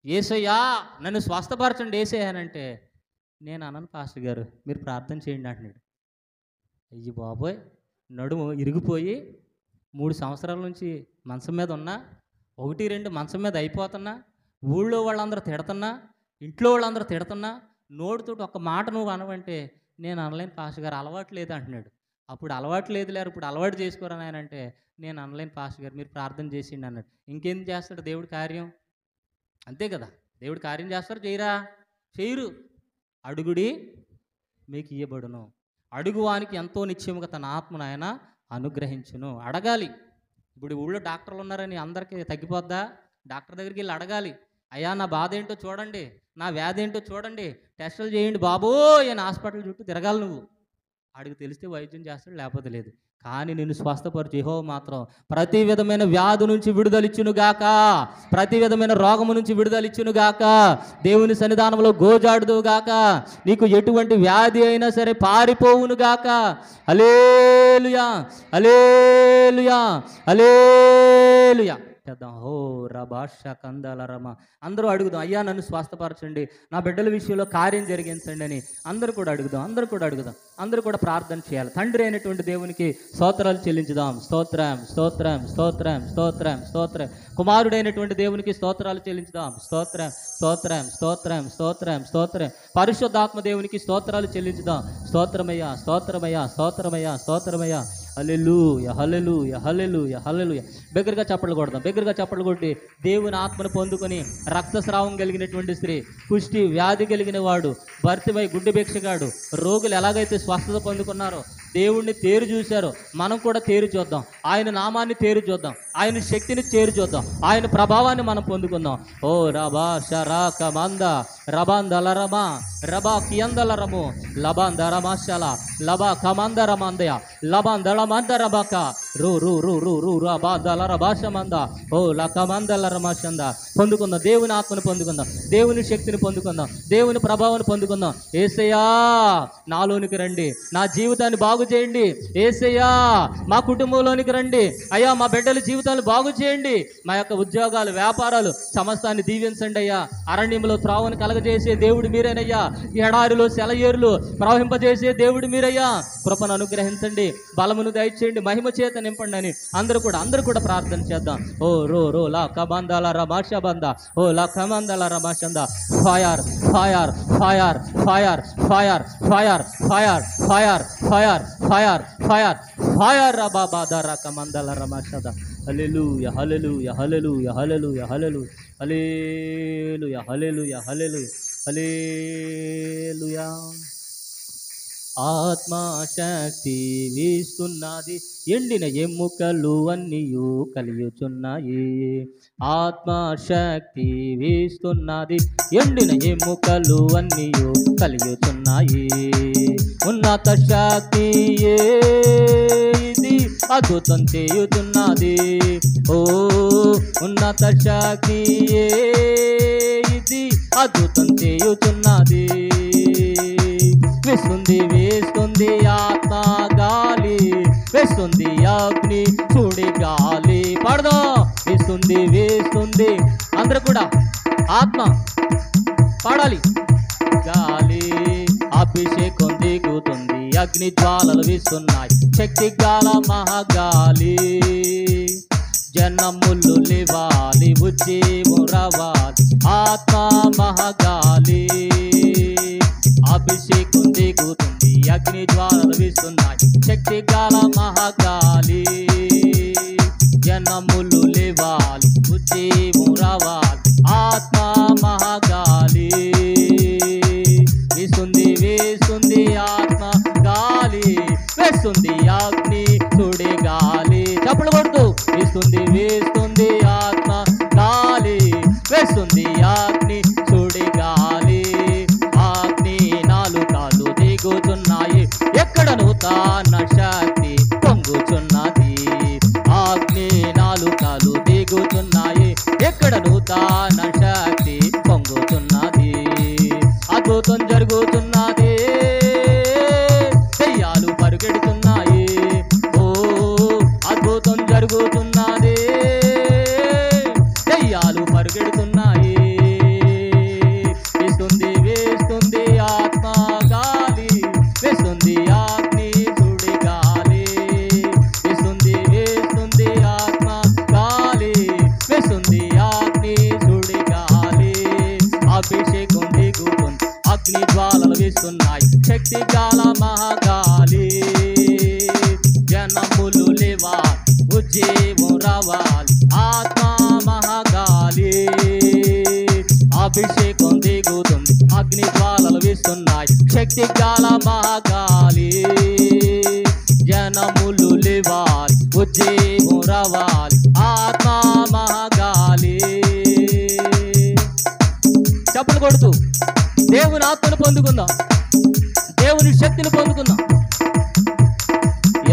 యేసయ్యా నన్ను స్వస్థపరచండి యేసయ్యానంటే, నేను అన్నాను పాస్టర్ గారు మీరు ప్రార్థన చేయండి అంటున్నాడు. అయ్యి బాబోయ్, నడుము ఇరిగిపోయి 3 సంవత్సరాల నుంచి మంచం మీద ఉన్నా, 1-2 మంచం మీద అయిపోతున్నా, ఊళ్ళో వాళ్ళందరూ తిడుతున్నా, ఇంట్లో వాళ్ళందరూ తిడుతున్నా, నోటితోటి ఒక్క మాట నువ్వు అనవంటే నేను అనలేను పాస్టర్ గారు, అలవాటు లేదు అంటున్నాడు. అప్పుడు అలవాటు లేదు లేరు, ఇప్పుడు అలవాటు చేసుకోరని ఆయన అంటే నేను అనలేను పాస్టర్ గారు మీరు ప్రార్థన చేసిండి అన్నాడు. ఇంకేం చేస్తాడు దేవుడి కార్యం? అంతే కదా, దేవుడి కార్యం చేస్తారు చేయరా? చేయరు. అడుగుడి మీకు ఇయ్యబడును, అడుగువానికి ఎంతో నిశ్చయముగా తన ఆత్మను ఆయన అనుగ్రహించును. అడగాలి. ఇప్పుడు ఊళ్ళో డాక్టర్లు ఉన్నారని అందరికీ తగ్గిపోద్దా? డాక్టర్ దగ్గరికి వెళ్ళి అడగాలి, అయ్యా నా బాధ ఏంటో చూడండి, నా వ్యాధి ఏంటో చూడండి, టెస్టులు చేయండి బాబోయ్ అని హాస్పిటల్ చుట్టూ తిరగాలి నువ్వు. ఆడికి తెలిస్తే వైద్యం చేస్తాడు, లేకపోతే లేదు. కానీ నిన్ను స్వస్థపరిచి యెహోవా మాత్రం ప్రతి విధమైన వ్యాధి నుంచి విడుదలిచ్చునుగాక, ప్రతి విధమైన రోగము నుంచి విడుదలిచ్చునుగాక, దేవుని సన్నిధానంలో గోజాడుదువుగాక, నీకు ఎటువంటి వ్యాధి అయినా సరే పారిపోవునుగాక. హల్లెలూయా, హల్లెలూయా, హల్లెలూయా చేద్దాం. హో రభాష కందాల రమ. అందరూ అడుగుదాం, అయ్యా నన్ను స్వస్థపరచండి, నా బిడ్డల విషయంలో కార్యం జరిగించండి అని అందరూ కూడా అడుగుదాం, అందరూ కూడా అడుగుదాం, అందరూ కూడా ప్రార్థన చేయాలి. తండ్రి అయినటువంటి దేవునికి స్తోత్రాలు చెల్లించుదాం. స్తోత్రం, స్తోత్రం, స్తోత్రం, స్తోత్రం, స్తోత్రం. కుమారుడైనటువంటి దేవునికి స్తోత్రాలు చెల్లించుదాం. స్తోత్రం, స్తోత్రం, స్తోత్రం, స్తోత్రం, స్తోత్రం. పరిశుద్ధాత్మ దేవునికి స్తోత్రాలు చెల్లించుదాం. స్తోత్రమయ్యా, స్తోత్రమయ్యా, స్తోత్రమయ్యా, స్తోత్రమయ్యా. హల్లెలూయా, హల్లెలూయా, హల్లెలూయా, హల్లెలూయా. బిగ్గరగా చప్పట్లు కొడదాం, బిగ్గరగా చప్పట్లు కొట్టి దేవుని ఆత్మను పొందుకొని రక్తస్రావం కలిగినటువంటి స్త్రీ, కుష్టి వ్యాధి కలిగిన వాడు, భర్తమై గుడ్డి భిక్షగాడు, రోగులు ఎలాగైతే స్వస్థత పొందుకున్నారో, దేవుణ్ణి తేరు చూశారో మనం కూడా తేరు చూద్దాం. ఆయన నామాన్ని తేరు చూద్దాం, ఆయన శక్తిని చేరు చూద్దాం, ఆయన ప్రభావాన్ని మనం పొందుకుందాం. ఓ రబా షరా కమంద రబాందలరమా రబా కియందలరము లబాందరమాశల లబా కమందరమందయ లబాందళమందరబక రూ రూ రూ రూ రూ రబాదలరభాషమంద ఓ లకమందలరమాషంద. పొందుకుందాం, దేవుని ఆత్మను పొందుకుందాం, దేవుని శక్తిని పొందుకుందాం, దేవుని ప్రభావాన్ని పొందుకుందాం. యేసయ్యా నాలోనికి రండి, నా జీవితాన్ని బాగు చేయండి. యేసయ్యా మా కుటుంబంలోనికి రండి. అయ్యా మా బిడ్డల జీవితాన్ని బాగు చేయండి. మా యొక్క ఉద్యోగాలు, వ్యాపారాలు సమస్తాన్ని దీవించండి అయ్యా. అరణ్యంలో త్రావును కలగజేసే దేవుడు మీరేనయ్యా. ఎడారిలో సెలయేరులు ప్రవహింపజేసే దేవుడు మీరయ్యా. కృపను అనుగ్రహించండి, బలమును దయచేయండి, మహిమ చేత నింపండి అని అందరూ కూడా ప్రార్థన చేద్దాం. ఓ రో రో లా కబందాల రమాషబంద ఓ లా కమందల రమాషంద. Fire fire fire fire fire fire fire fire fire fire fire fire రబాబాద రకమందల రమాషద. Hallelujah hallelujah hallelujah hallelujah hallelujah hallelujah hallelujah hallelujah hallelujah. ఆత్మశక్తి వీస్తున్నది, ఎండిన ఎముకలు అన్నీయు కలియుచున్నాయి. ఆత్మశక్తి వీస్తున్నది, ఎండిన ఎముకలు అన్నీయు కలియుచున్నాయి. ఉన్నత శక్తి ఇది అద్భుతం చేయుచున్నది. ఓ ఉన్నత శక్తి ఇది అద్భుతం చేయుచున్నది. వేస్తుంది వేస్తుంది ఆత్మ గాలి, వేస్తుంది అగ్ని చూడి గాలి. పడదాం. వేస్తుంది వేస్తుంది అందరూ కూడా ఆత్మ పాడాలి. గాలి అభిషేకం దిగుతుంది, అగ్ని జ్వాలలు వీస్తున్నాయి, శక్తి గాల మహాగాలి. జనములు లేవాలి, ఉజ్జీవం రావాలి, ఆత్మ మహాగాలి. అభిషేకం దిగుతుంది, అగ్ని జ్వాలలు వీస్తున్నాయి, శక్తి గాల మహాగాలి. జనములు లేవాలి, ఉజ్జీవం రావాలి, ఆత్మ మహాగాలి. వేస్తుంది వేస్తుంది ఆత్మ గాలి, వేస్తుంది అగ్ని చూడే గాలి. చప్పుడు కొడుతూ వేస్తుంది వేస్తుంది ఆత్మ గాలి, వేస్తుంది అగ్ని చూడే గాలి. అగ్ని నాలుకాలు దిగుచున్నాయి, ఎక్కడ నూతన శక్తి పొంగుచున్నది. అగ్ని నాలుకాలు దిగుచున్నాయి, ఎక్కడ నూతన శక్తి పొంగుచున్నది. అద్భుతం జరుగుతున్నది, దెయ్యాలు పరుగెడుతున్నాయి. ఓ అద్భుతం జరుగుతున్నది, దెయ్యాలు పరుగెడుతున్నాయి. వేస్తుంది వేస్తుంది ఆత్మ గాలి, వేస్తుంది అగ్ని చూడి గాలి. వేస్తుంది వేస్తుంది ఆత్మ గాలి, వేస్తుంది అగ్ని చూడి గాలి. అభిషేకం దిగుతుంది, అగ్ని జ్వాలలు వీస్తున్నాయి, శక్తి గాల మహాగాలి. జనములు లేవాలి, ఉజ్జీవం రావాలి, ఆత్మ మహాగాలి. అభిషేకం దిగుతుంది, అగ్ని జ్వాలలు వీస్తున్నాయి, శక్తి గాల మహాగాలి. జనములు లేవాలి, ఉజ్జీవం రావాలి, ఆత్మ మహాగాలి. చప్పులు కొడుతూ దేవుని ఆత్మను పొందుకుందాం, దేవుని శక్తిని పొందుకుందాం.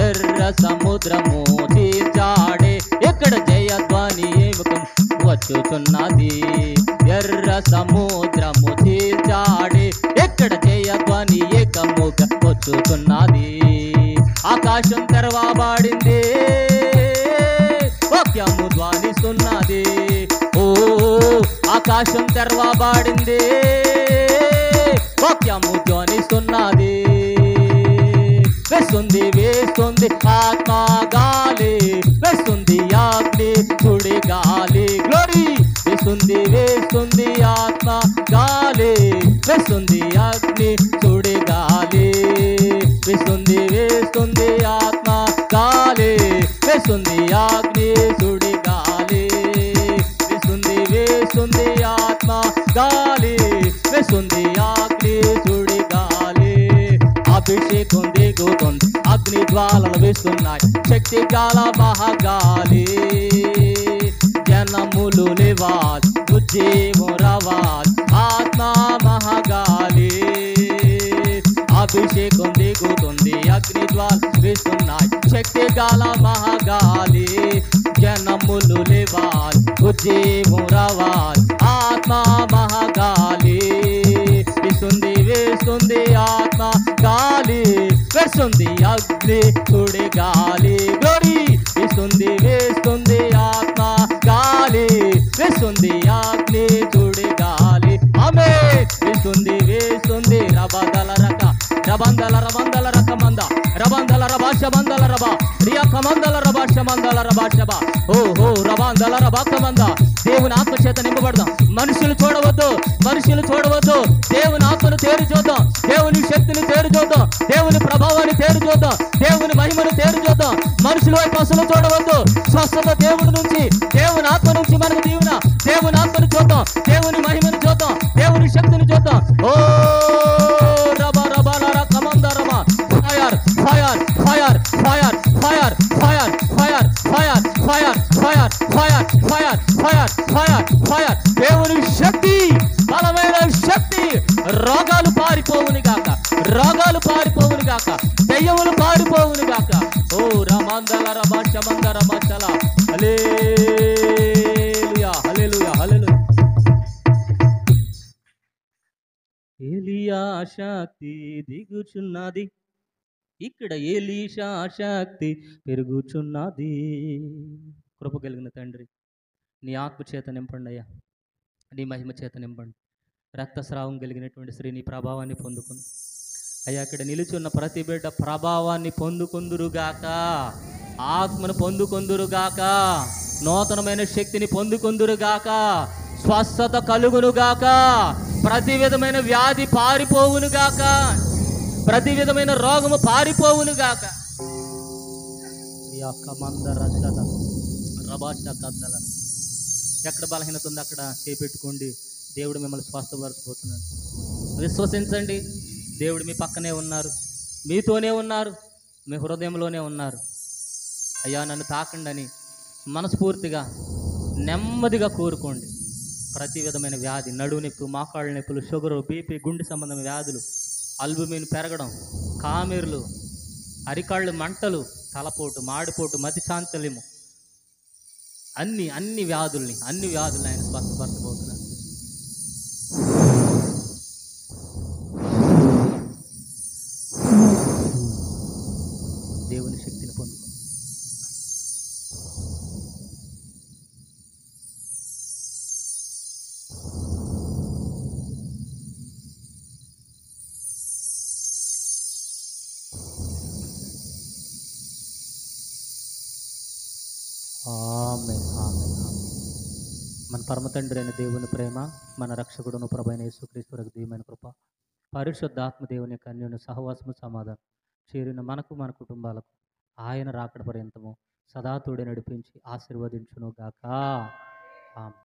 ఎర్ర సముద్రము తీర్చాడే, ఎక్కడ జయధ్వని ఏముకం వచ్చుచున్నది. ఎర్ర సముద్రము తీర్చాడే, ఎక్కడ జయధ్వని ఏకముగా వచ్చుచున్నది. ఆకాశం తెరవబడింది, వాక్యము ధ్వనిస్తున్నది. ఓ ఆకాశం తెరవబడింది, వాక్యము ధ్వనిస్తున్నది. వేస్తుంది వేస్తుంది ఆత్మ గాలి, వేస్తుంది అగ్ని చూడి గాలి. గ్లోరీ. వేస్తుంది వేస్తుంది ఆత్మ గాలి, వేస్తుంది అగ్ని చూడి గాలి. వేస్తుంది వేస్తుంది ఆత్మ గాలి, వేస్తుంది అగ్ని చూడి గాలి. వేస్తుంది వేస్తుంది ఆత్మ గాలి, వేస్తుంది అగ్ని చూడి గాలి. అభిషేకం దిగుతుంది, అగ్ని జ్వాలలు వేస్తున్నాయి. శక్తి గల మహాగాలి జనములు లేవాలి, ఉజ్జీవం రావాలి. ఆత్మ మహాగాలి అభిషేకం దిగుతుంది, అగ్ని జ్వాల వేస్తున్నాయి. శక్తి గల మహాగాలి జనములు లేవాలి, ఉజ్జీవం రావాలి. ఆత్మ మహాగాలి వేస్తుంది వేస్తుంది, ఆత్మ గాలి వేస్తుంది. అగ్ని సుడి గాలి గ్లోరీ వేస్తుంది వేస్తుంది, ఆత్మ గాలి వేస్తుంది. అగ్ని సుడి గాలి ఆమె వేస్తుంది వేస్తుంది. రబందల రక రబందల రబందల రకమంద రబందల రభాషబందల రభ రియకమందల రభాషమందల రభాషబ ఓహో రబందల రభాకమంద. దేవుని ఆత్మ చేత నింపబడదాం. మనుషులు చూడవద్దు, మనుషులు చూడవద్దు. దేవుని ఆత్మను తేరు చూద్దాం, దేవుని శక్తిని తేరు చూద్దాం, దేవుని ప్రభావాన్ని తేరు చూద్దాం, దేవుని మహిమను తేరు చూద్దాం. మనుషుల వైపు అసలు చూడవద్దు. స్వస్థత దేవుడి నుంచి, దేవుని ఆత్మ నుంచి మనకు దీవెన. దేవుని ఆత్మను చూద్దాం, దేవుని మహిమను చూద్దాం, దేవుని శక్తిని చూద్దాం. ఓ రబ రబ రకమంద రమ fire fire fire fire fire fire fire fire fire fire fire fire fire fire fire. దేవుని శక్తి, బలమైన శక్తి. రోగాలు పారిపోవును గాక, రోగాలు పారిపోవును గాక, దయ్యములు పారిపోవును గాక. ఓ రమందల రభాషమంద రభాషల హల్లెలూయా హల్లెలూయా హల్లెలూయా. ఏలియా శక్తి దిగుచున్నది, ఇక్కడ ఎలీషా శక్తి పెరుగుచున్నది. కృప కలిగిన తండ్రి, నీ ఆత్మ చేత నింపండి అయ్యా, నీ మహిమ చేత నింపండి. రక్తస్రావం కలిగినటువంటి స్త్రీ నీ ప్రభావాన్ని పొందుకుంది అయ్యా. ఇక్కడ నిలుచున్న ప్రతి బిడ్డ ప్రభావాన్ని పొందుకొందురుగాక, ఆత్మను పొందుకొందురుగాక, నూతనమైన శక్తిని పొందుకొందురుగాక, స్వస్థత కలుగునుగాక, ప్రతి విధమైన వ్యాధి పారిపోవునుగాక, ప్రతి విధమైన రోగము పారిపోవునుగాక. ఎక్కడ బలహీనత ఉంది అక్కడ చేపెట్టుకోండి. దేవుడు మిమ్మల్ని స్వస్థపరచబోతున్నాడు. విశ్వసించండి, దేవుడు మీ పక్కనే ఉన్నారు, మీతోనే ఉన్నారు, మీ హృదయంలోనే ఉన్నారు. అయ్యా నన్ను తాకండి అని మనస్ఫూర్తిగా నెమ్మదిగా కోరుకోండి. ప్రతి విధమైన వ్యాధి, నడువు నొప్పి, మోకాళ్ళ నొప్పులు, షుగరు, బీపీ, గుండె సంబంధమైన వ్యాధులు, అల్బుమిన్ పెరగడం, కామెర్లు, అరికాళ్ళు మంటలు, తలపోటు, మాడిపోటు, మతి చాంచల్యము, అన్ని వ్యాధుల్ని ఆయన స్వస్థపరచబోతున్నాడు. దేవుని శక్తిని పొందుకో. ఆమేన్ ఆమేన్ ఆమేన్. మన పరమ తండ్రి అయిన దేవుని ప్రేమ, మన రక్షకుడును ప్రభువైన యేసుక్రీస్తు దివ్యమైన కృప, పరిశుద్ధాత్మ దేవుని యొక్క అన్యోన్య సహవాసము, సమాధానం చేరిన మనకు, మన కుటుంబాలకు ఆయన రాకడ పర్యంతము సదా తోడే నడిపించి ఆశీర్వదించును గాక. ఆమేన్.